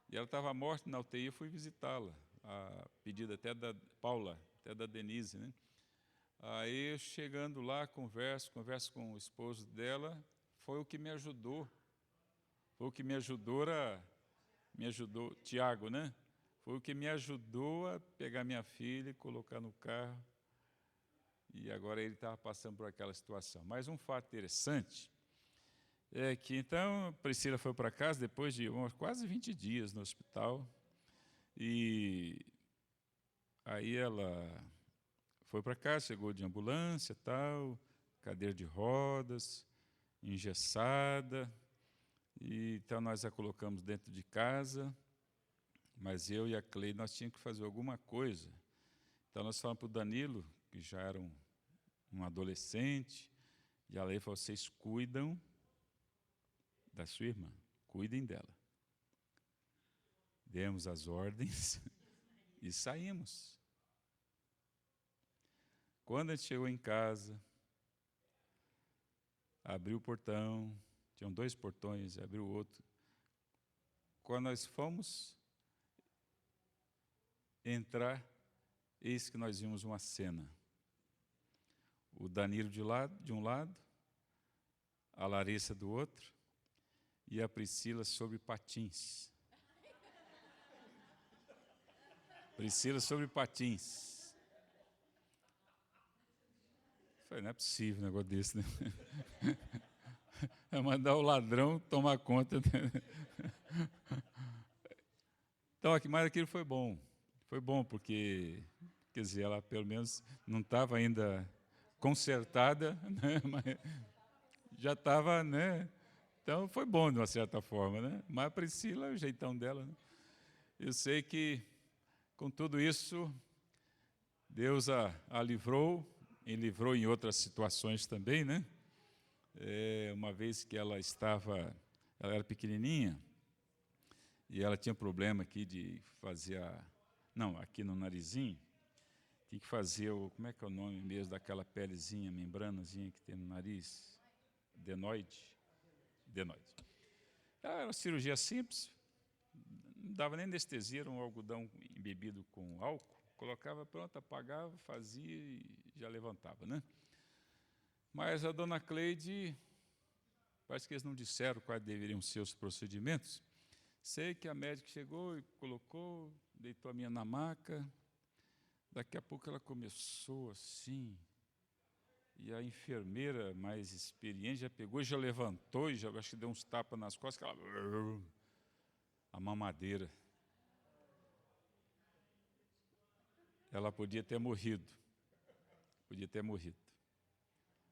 e ela estava morta na UTI, eu fui visitá-la, a pedido até da Paula, até da Denise, né? Aí, eu chegando lá, converso com o esposo dela, foi o que me ajudou, Tiago, né? Foi o que me ajudou a pegar minha filha e colocar no carro. E agora ele estava passando por aquela situação. Mas um fato interessante é que, então, a Priscila foi para casa depois de quase 20 dias no hospital. E aí ela foi para casa, chegou de ambulância, tal, cadeira de rodas, engessada. E, então, nós a colocamos dentro de casa, mas eu e a Cleide, nós tínhamos que fazer alguma coisa. Então, nós falamos para o Danilo, que já era um adolescente, e a lei falou, vocês cuidam da sua irmã, cuidem dela. Demos as ordens e saímos. Quando a gente chegou em casa, abriu o portão, tinham 2 portões, abriu o outro. Quando nós fomos entrar, eis que nós vimos uma cena. O Danilo de um lado, a Larissa do outro, e a Priscila sobre patins. Priscila sobre patins. Eu falei, não é possível um negócio desse, né? É mandar o ladrão tomar conta. Então, mas aquilo foi bom. Foi bom porque, quer dizer, ela pelo menos não estava ainda consertada, né? Mas já estava, né? Então, foi bom de uma certa forma, né? Mas a Priscila, o jeitão dela, né? Eu sei que, com tudo isso, Deus a livrou, e livrou em outras situações também, né? Uma vez que ela era pequenininha, e ela tinha problema aqui de fazer não, aqui no narizinho, tinha que fazer como é que é o nome mesmo daquela pelezinha, membranazinha que tem no nariz? Adenoide. Era uma cirurgia simples, não dava nem anestesia, era um algodão embebido com álcool, colocava pronto, apagava, fazia e já levantava, né? Mas a dona Cleide, parece que eles não disseram quais deveriam ser os procedimentos. Sei que a médica chegou e colocou, deitou a minha na maca. Daqui a pouco ela começou assim, e a enfermeira mais experiente já pegou e já levantou, e já acho que deu uns tapas nas costas, a mamadeira. Ela podia ter morrido.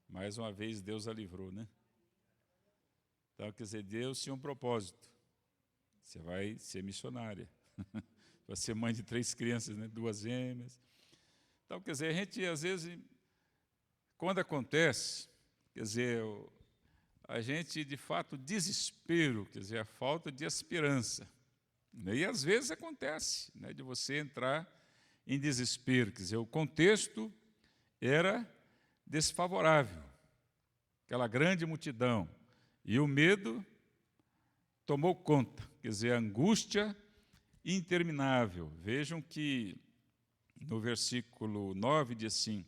Mais uma vez Deus a livrou, né? Então, quer dizer, Deus tinha um propósito. Você vai ser missionária. Vai ser mãe de 3 crianças, né? 2 gêmeas. Então, quer dizer, a gente, às vezes, quando acontece, quer dizer, a gente, de fato, desespero, quer dizer, a falta de esperança. E, às vezes, acontece, né, de você entrar em desespero. Quer dizer, o contexto era desfavorável, aquela grande multidão. E o medo tomou conta, quer dizer, a angústia interminável. Vejam que no versículo 9 diz assim: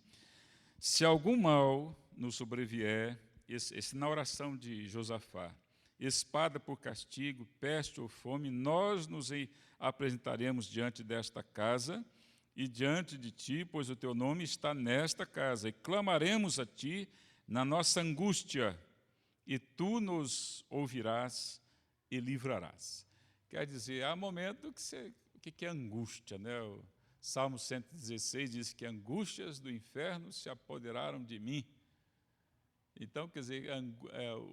se algum mal nos sobrevier, esse na oração de Josafá, espada por castigo, peste ou fome, nós nos apresentaremos diante desta casa e diante de ti, pois o teu nome está nesta casa, e clamaremos a ti na nossa angústia, e tu nos ouvirás e livrarás. Quer dizer, há momento que o que é angústia, né? O Salmo 116 diz que angústias do inferno se apoderaram de mim. Então, quer dizer,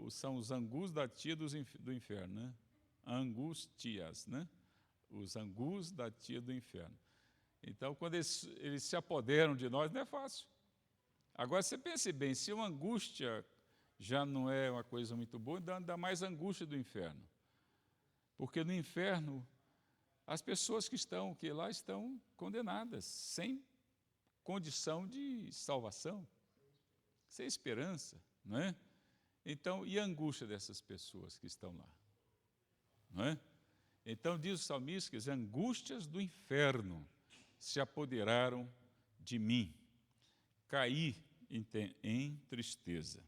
são os angus da tia do inferno, né? Angustias, né? Os angus da tia do inferno. Então, quando eles se apoderam de nós, não é fácil. Agora, você pense bem, se uma angústia já não é uma coisa muito boa, dá mais angústia do inferno. Porque no inferno, as pessoas que lá estão condenadas, sem condição de salvação, sem esperança, não é? Então, e a angústia dessas pessoas que estão lá? Não é? Então, diz o salmista, que as angústias do inferno se apoderaram de mim, caí em tristeza.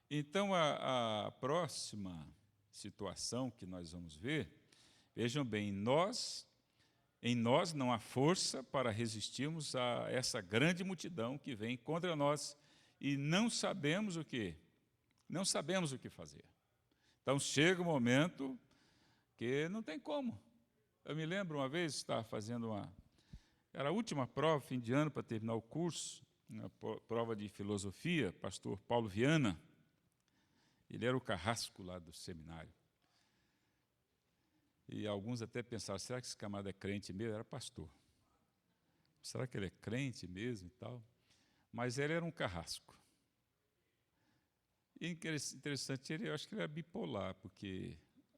Então, a próxima situação que nós vamos ver, vejam bem, em nós não há força para resistirmos a essa grande multidão que vem contra nós e não sabemos o que fazer. Então, chega um momento que não tem como. Eu me lembro uma vez, estava fazendo era a última prova, fim de ano, para terminar o curso, uma prova de filosofia, pastor Paulo Viana. Ele era o carrasco lá do seminário. E alguns até pensaram, será que esse camarada é crente mesmo? Era pastor. Será que ele é crente mesmo e tal? Mas ele era um carrasco. E interessante, eu acho que ele era bipolar, porque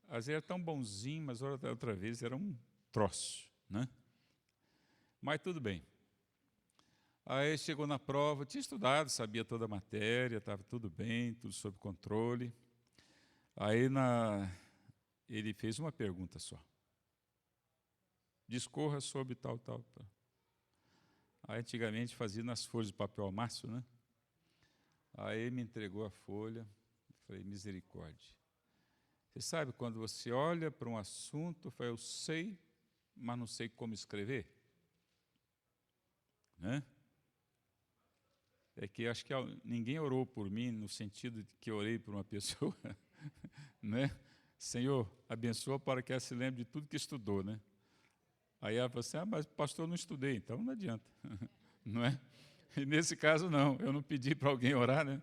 às vezes era tão bonzinho, mas outra vez era um troço, né? Mas tudo bem. Aí chegou na prova, tinha estudado, sabia toda a matéria, estava tudo bem, tudo sob controle. Aí ele fez uma pergunta só. Discorra sobre tal. Aí antigamente fazia nas folhas de papel ao maço, né? Aí ele me entregou a folha, falei, misericórdia. Você sabe, quando você olha para um assunto, eu sei mas não sei como escrever? Né? É que acho que ninguém orou por mim no sentido de que orei por uma pessoa, né? Senhor, abençoa para que ela se lembre de tudo que estudou, né? Aí ela falou assim, mas pastor, eu não estudei, então não adianta, não é? E nesse caso não, eu não pedi para alguém orar, né?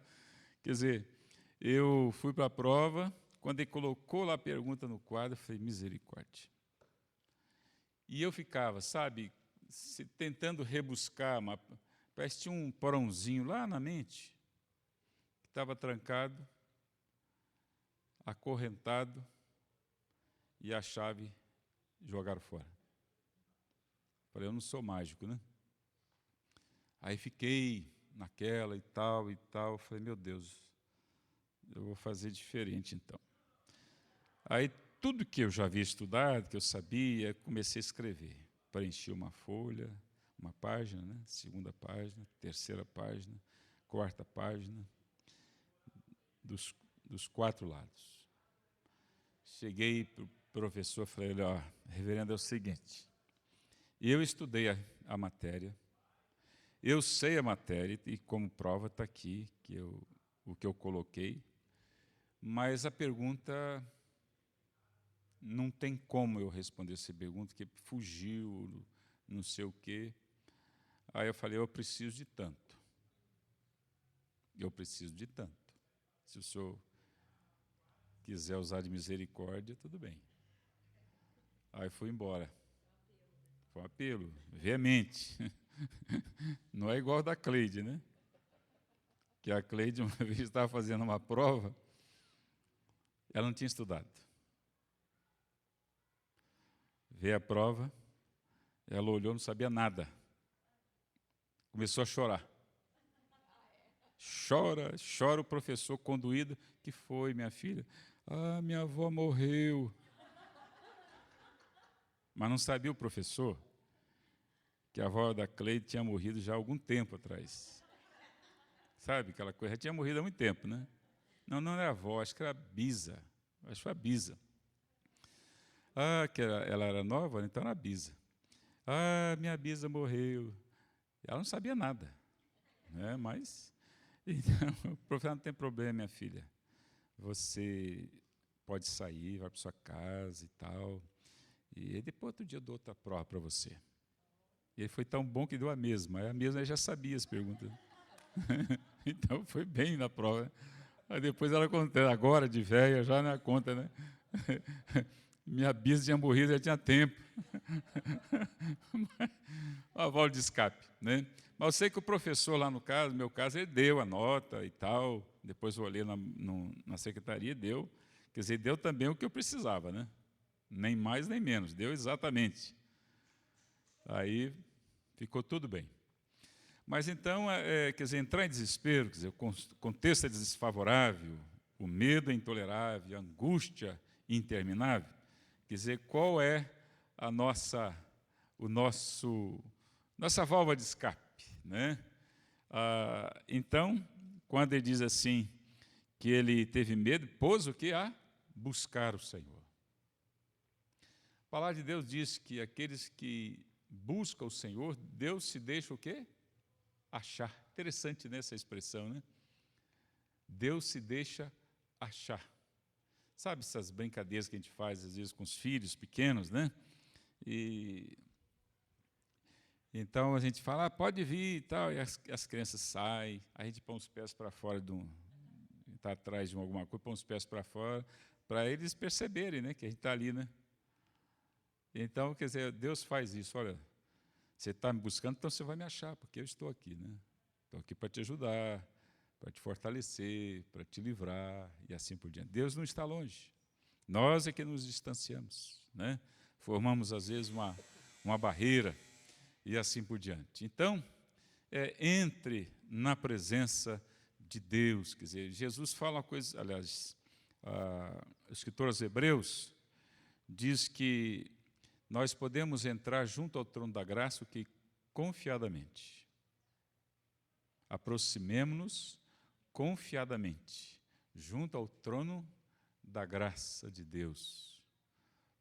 Quer dizer, eu fui para a prova, quando ele colocou lá a pergunta no quadro, eu falei, misericórdia. E eu ficava, sabe, tentando rebuscar, parece que tinha um porãozinho lá na mente, que estava trancado, acorrentado, e a chave jogaram fora. Falei, eu não sou mágico, né? Aí fiquei naquela e tal. Falei, meu Deus, eu vou fazer diferente então. Aí tudo que eu já havia estudado, que eu sabia, comecei a escrever. Preenchi uma folha, uma página, né? Segunda página, terceira página, quarta página, dos 4 lados. Cheguei para o professor, falei, ó, reverendo, é o seguinte, eu estudei a matéria, eu sei a matéria, e como prova está aqui, o que eu coloquei, mas a pergunta, não tem como eu responder essa pergunta, que fugiu, não sei o quê. Aí eu falei, eu preciso de tanto. Eu preciso de tanto. Se o senhor quiser usar de misericórdia, tudo bem. Aí fui embora. Foi um apelo, veemente. Não é igual da Cleide, né? Que a Cleide, uma vez, estava fazendo uma prova, ela não tinha estudado. Veio a prova, ela olhou, não sabia nada. Começou a chorar. Chora o professor conduído. Que foi, minha filha? Ah, minha avó morreu. Mas não sabia o professor que a avó da Cleide tinha morrido já há algum tempo atrás. Sabe aquela coisa? Já tinha morrido há muito tempo, né? Não era a avó, acho que era a bisa. Acho que foi a bisa. Ah, que ela era nova, então era a bisa. Ah, minha bisa morreu. Ela não sabia nada, né? Mas, então, o professor, não tem problema, minha filha. Você pode sair, vai para sua casa e tal. E depois, outro dia, eu dou outra prova para você. E ele foi tão bom que deu a mesma. Aí a mesma eu já sabia as perguntas. Então, foi bem na prova. Aí depois ela conta, agora de velha, já na conta, né? Minha bisa tinha morrido, já tinha tempo. Uma válvula de escape, né? Mas eu sei que o professor lá no meu caso, ele deu a nota e tal. Depois eu olhei na secretaria, deu. Quer dizer, deu também o que eu precisava, né? Nem mais nem menos, deu exatamente. Aí ficou tudo bem. Mas então, quer dizer, entrar em desespero, quer dizer, o contexto é desfavorável, o medo é intolerável, a angústia interminável. Quer dizer, qual é a nossa válvula de escape, né? Então, quando ele diz assim que ele teve medo, pôs o quê? A buscar o Senhor. A palavra de Deus diz que aqueles que buscam o Senhor, Deus se deixa o quê? Achar. Interessante nessa expressão, né? Deus se deixa achar. Sabe essas brincadeiras que a gente faz às vezes com os filhos pequenos, né? E então a gente fala, pode vir e tal, e as crianças saem, a gente põe os pés para fora está atrás de alguma coisa, põe os pés para fora, para eles perceberem, né, que a gente está ali, né? Então, quer dizer, Deus faz isso, olha, você está me buscando, então você vai me achar, porque eu estou aqui, né? Estou aqui para te ajudar, para te fortalecer, para te livrar, e assim por diante. Deus não está longe, nós é que nos distanciamos, né? Formamos, às vezes, uma barreira, e assim por diante. Então, entre na presença de Deus, quer dizer, Jesus fala uma coisa, aliás, o escritor aos Hebreus diz que nós podemos entrar junto ao trono da graça, que confiadamente. Aproximemo-nos confiadamente, junto ao trono da graça de Deus,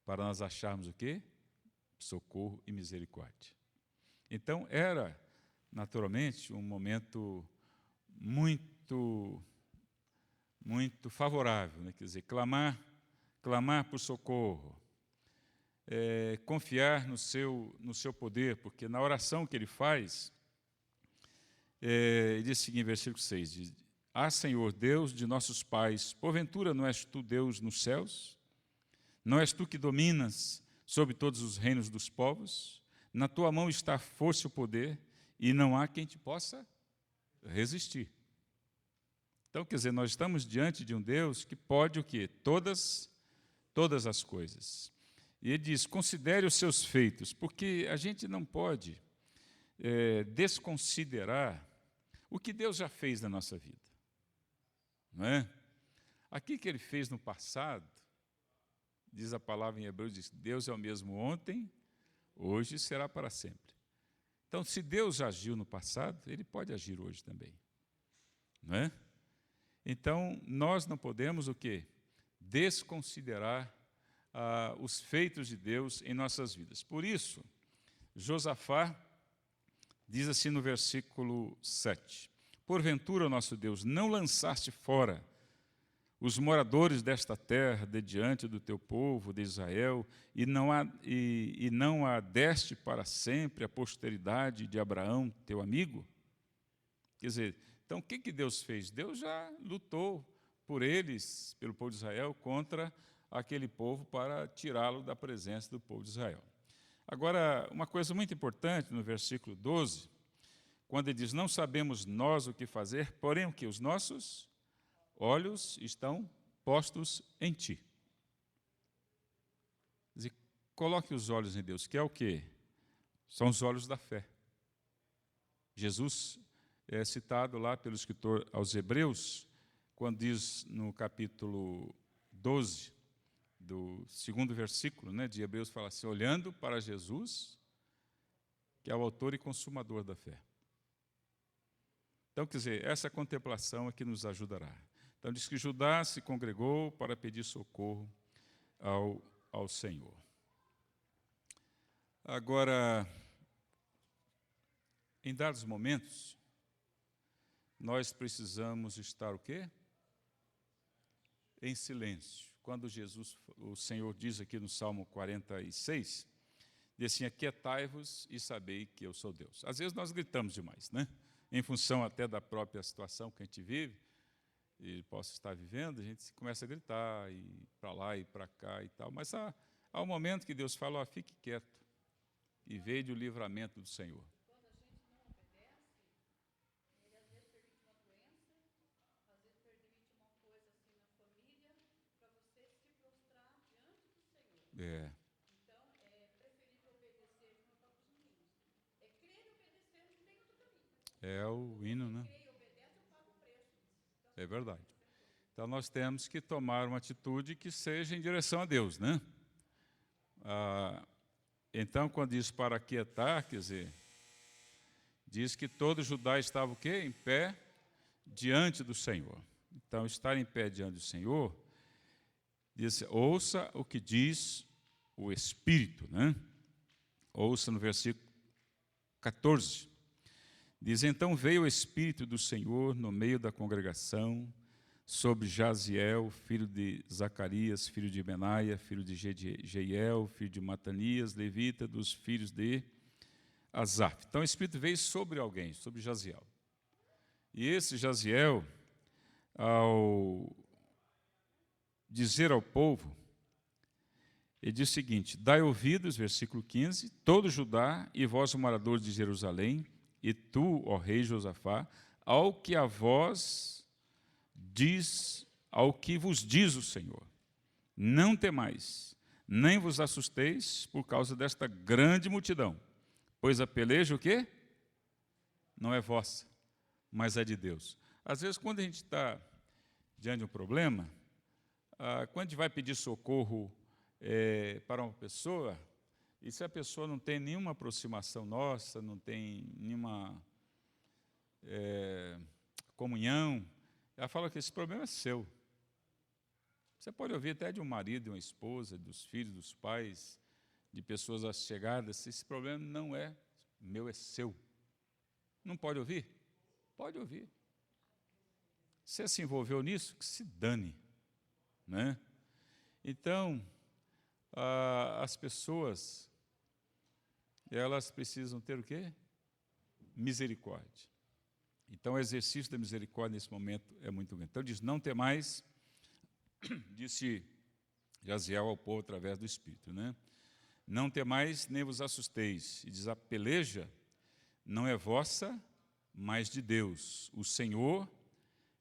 para nós acharmos o quê? socorro e misericórdia. Então, era, naturalmente, um momento muito favorável, né? Quer dizer, clamar por socorro, confiar no seu poder, porque na oração que ele faz, ele diz o seguinte, versículo 6, diz, Ah, Senhor, Deus de nossos pais, porventura não és tu Deus nos céus? Não és tu que dominas sobre todos os reinos dos povos? Na tua mão está a força e o poder, e não há quem te possa resistir. Então, quer dizer, nós estamos diante de um Deus que pode o quê? Todas as coisas. E ele diz, considere os seus feitos, porque a gente não pode desconsiderar o que Deus já fez na nossa vida. Não é? Aquilo que ele fez no passado, diz a palavra em Hebreus, diz, Deus é o mesmo ontem, hoje e será para sempre. Então, se Deus agiu no passado, ele pode agir hoje também. Não é? Então, nós não podemos o quê? Desconsiderar os feitos de Deus em nossas vidas. Por isso, Josafá diz assim no versículo 7, Porventura, nosso Deus, não lançaste fora os moradores desta terra de diante do teu povo, de Israel, e não a deste para sempre a posteridade de Abraão, teu amigo? Quer dizer, então o que Deus fez? Deus já lutou por eles, pelo povo de Israel, contra aquele povo para tirá-lo da presença do povo de Israel. Agora, uma coisa muito importante no versículo 12, quando ele diz, não sabemos nós o que fazer, porém o que? Os nossos olhos estão postos em ti. Quer dizer, coloque os olhos em Deus, que é o quê? São os olhos da fé. Jesus é citado lá pelo escritor aos Hebreus, quando diz no capítulo 12, do 2º versículo, né, de Hebreus, fala assim, olhando para Jesus, que é o autor e consumador da fé. Então, quer dizer, essa contemplação é que nos ajudará. Então, diz que Judá se congregou para pedir socorro ao Senhor. Agora, em dados momentos, nós precisamos estar o quê? Em silêncio. Quando o Senhor diz aqui no Salmo 46, diz assim, aquietai-vos e sabei que eu sou Deus. Às vezes nós gritamos demais, né? Em função até da própria situação que a gente vive, e possa estar vivendo, a gente começa a gritar, e para lá e para cá e tal, mas há um momento que Deus fala, ó, fique quieto, e veja o livramento do Senhor. É. Então, é preferível obedecer de uma forma dos meninos. É crer e obedecer, não tem outro caminho. É o hino, né? Quem obedece, eu pago o preço. É verdade. Então, nós temos que tomar uma atitude que seja em direção a Deus, né? Então, quando diz para aquietar, quer dizer, diz que todo Judá estava o quê? Em pé diante do Senhor. Então, estar em pé diante do Senhor, diz, ouça o que diz o Espírito, né? Ouça no versículo 14. Diz, então veio o Espírito do Senhor no meio da congregação, sobre Jaziel, filho de Zacarias, filho de Benaia, filho de Jeiel, filho de Matanias, levita, dos filhos de Asaf. Então o Espírito veio sobre alguém, sobre Jaziel. E esse Jaziel, ao dizer ao povo, ele diz o seguinte, dai ouvidos, versículo 15, todo Judá e vós, moradores de Jerusalém, e tu, ó rei Josafá, ao que vos diz o Senhor, não temais, nem vos assusteis por causa desta grande multidão, pois a peleja o quê? Não é vossa, mas é de Deus. Às vezes, quando a gente está diante de um problema, quando a gente vai pedir socorro para uma pessoa, e se a pessoa não tem nenhuma aproximação nossa, não tem nenhuma comunhão, ela fala que esse problema é seu. Você pode ouvir até de um marido, de uma esposa, dos filhos, dos pais, de pessoas chegadas, esse problema não é meu, é seu. Não pode ouvir? Pode ouvir. Você se envolveu nisso? Que se dane, né? Então, as pessoas, elas precisam ter o quê? Misericórdia. Então, o exercício da misericórdia nesse momento é muito grande. Então, diz, não temais, disse Jaziel ao povo através do Espírito, né? Não temais, nem vos assusteis. E diz, a peleja não é vossa, mas de Deus. O Senhor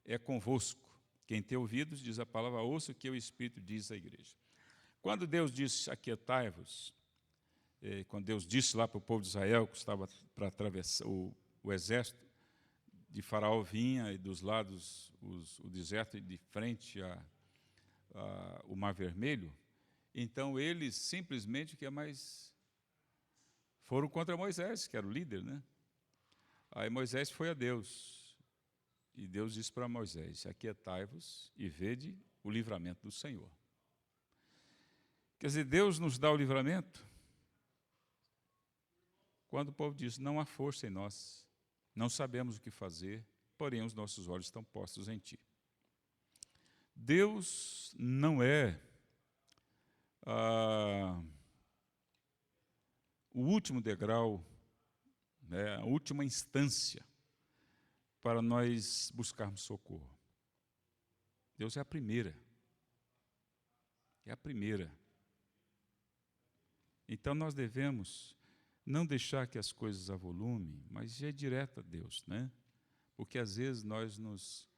é convosco. Quem tem ouvidos, diz a palavra, ouça o que o Espírito diz à igreja. Quando Deus disse, aquietai-vos, quando Deus disse lá para o povo de Israel, que estava para atravessar, o exército de Faraó vinha, e dos lados o deserto, e de frente o Mar Vermelho, então eles simplesmente, foram contra Moisés, que era o líder, né? Aí Moisés foi a Deus, e Deus disse para Moisés, aquietai-vos e vede o livramento do Senhor. Quer dizer, Deus nos dá o livramento quando o povo diz, não há força em nós, não sabemos o que fazer, porém os nossos olhos estão postos em Ti. Deus não é o último degrau, né, a última instância para nós buscarmos socorro. Deus é a primeira. É a primeira. Então nós devemos não deixar que as coisas avolumem, mas ir direto a Deus, né? Porque às vezes nós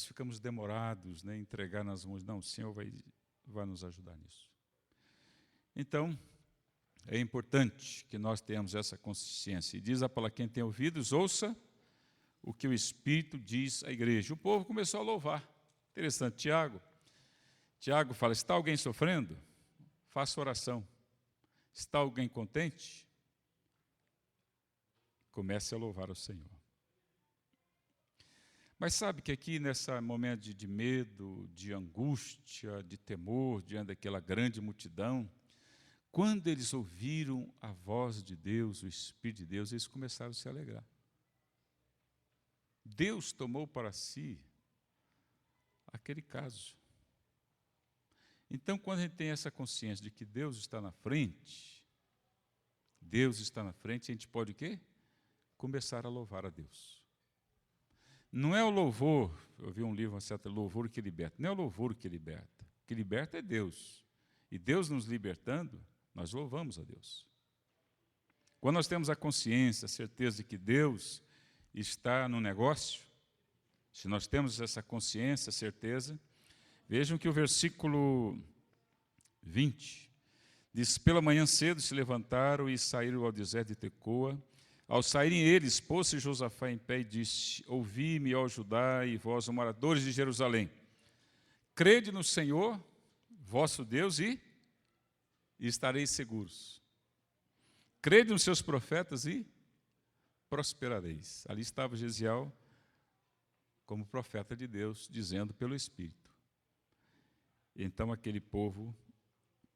ficamos demorados, né, em entregar nas mãos. Não, o Senhor vai nos ajudar nisso. Então, é importante que nós tenhamos essa consciência. E diz a palavra, quem tem ouvidos, ouça o que o Espírito diz à igreja. O povo começou a louvar. Interessante, Tiago fala, está alguém sofrendo? Faça oração. Está alguém contente? Comece a louvar o Senhor. Mas sabe que aqui, nesse momento de medo, de angústia, de temor, diante daquela grande multidão, quando eles ouviram a voz de Deus, o Espírito de Deus, eles começaram a se alegrar. Deus tomou para si aquele caso. Então, quando a gente tem essa consciência de que Deus está na frente, a gente pode o quê? Começar a louvar a Deus. Não é o louvor, eu vi um livro, uma certa louvor que liberta. Não é o louvor que liberta. O que liberta é Deus. E Deus nos libertando, nós louvamos a Deus. Quando nós temos a consciência, a certeza de que Deus está no negócio, se nós temos essa consciência, certeza, vejam que o versículo 20 diz, pela manhã cedo se levantaram e saíram ao deserto de Tecoa. Ao saírem eles, pôs-se Josafá em pé e disse, ouvi-me, ó Judá, e vós, moradores de Jerusalém, crede no Senhor, vosso Deus, e estareis seguros. Crede nos seus profetas e prosperareis. Ali estava Gesiel como profeta de Deus, dizendo pelo Espírito. Então aquele povo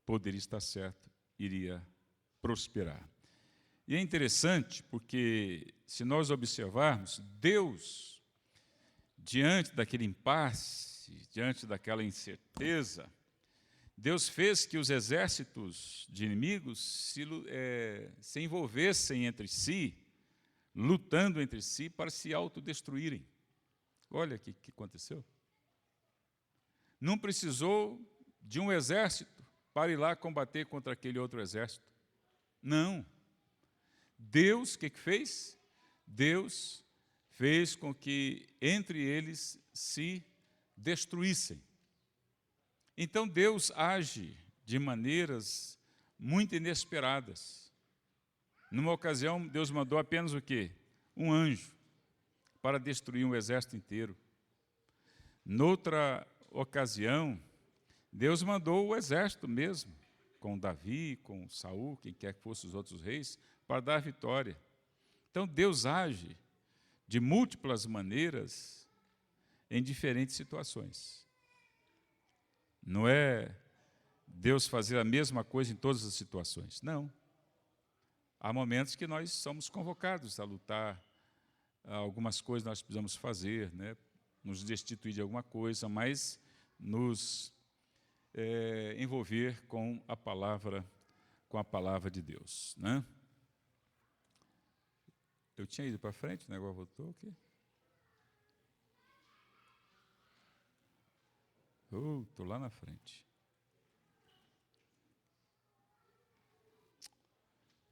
poderia estar certo, iria prosperar. E é interessante porque, se nós observarmos, Deus, diante daquele impasse, diante daquela incerteza, Deus fez que os exércitos de inimigos se envolvessem entre si, lutando entre si para se autodestruírem. Olha o que aconteceu. Não precisou de um exército para ir lá combater contra aquele outro exército. Não. Deus, o que fez? Deus fez com que entre eles se destruíssem. Então Deus age de maneiras muito inesperadas. Numa ocasião, Deus mandou apenas o quê? Um anjo para destruir um exército inteiro. Noutra ocasião, Deus mandou o exército mesmo, com Davi, com Saul, quem quer que fossem os outros reis, para dar a vitória. Então Deus age de múltiplas maneiras em diferentes situações. Não é Deus fazer a mesma coisa em todas as situações. Não. Há momentos que nós somos convocados a lutar, algumas coisas nós precisamos fazer, né? Nos destituir de alguma coisa, mas nos envolver com a palavra de Deus, né? Eu tinha ido para frente, o negócio voltou aqui. Estou lá na frente.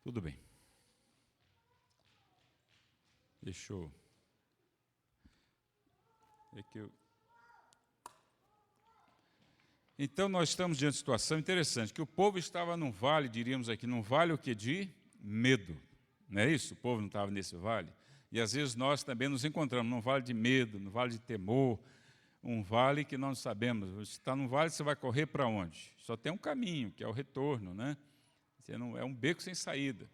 Tudo bem. Deixa eu... Então, nós estamos diante de uma situação interessante, que o povo estava num vale, diríamos aqui, num vale o quê? De medo. Não é isso? O povo não estava nesse vale. E, às vezes, nós também nos encontramos num vale de medo, num vale de temor, um vale que nós não sabemos. Se está num vale, você vai correr para onde? Só tem um caminho, que é o retorno, né? Você não, é um beco sem saída.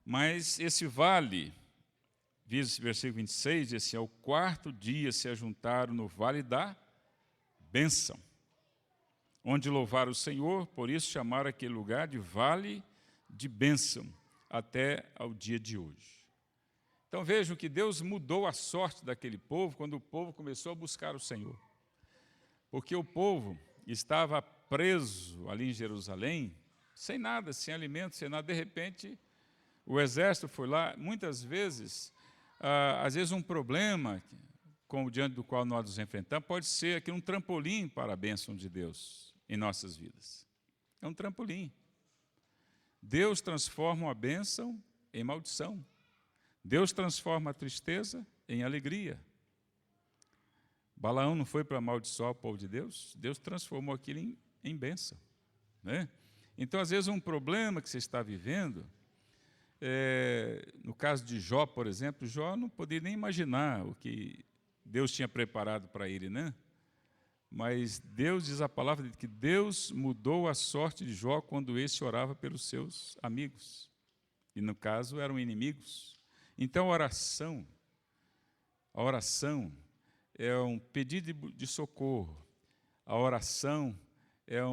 Mas esse vale, diz o versículo 26, diz assim, ao quarto dia se ajuntaram no vale da bênção, onde louvaram o Senhor, por isso chamaram aquele lugar de vale de bênção, até ao dia de hoje. Então vejam que Deus mudou a sorte daquele povo quando o povo começou a buscar o Senhor. Porque o povo estava preso ali em Jerusalém, sem nada, sem alimento, sem nada. De repente, o exército foi lá. Muitas vezes, às vezes um problema diante do qual nós nos enfrentamos pode ser aqui um trampolim para a bênção de Deus em nossas vidas. É um trampolim. Deus transforma a bênção em maldição. Deus transforma a tristeza em alegria. Balaão não foi para amaldiçoar o povo de Deus? Deus transformou aquilo em bênção, né? Então, às vezes, um problema que você está vivendo, no caso de Jó, por exemplo, Jó não podia nem imaginar o que Deus tinha preparado para ele, né? Mas Deus, diz a palavra, que Deus mudou a sorte de Jó quando esse orava pelos seus amigos. E, no caso, eram inimigos. Então, a oração é um pedido de socorro. A oração é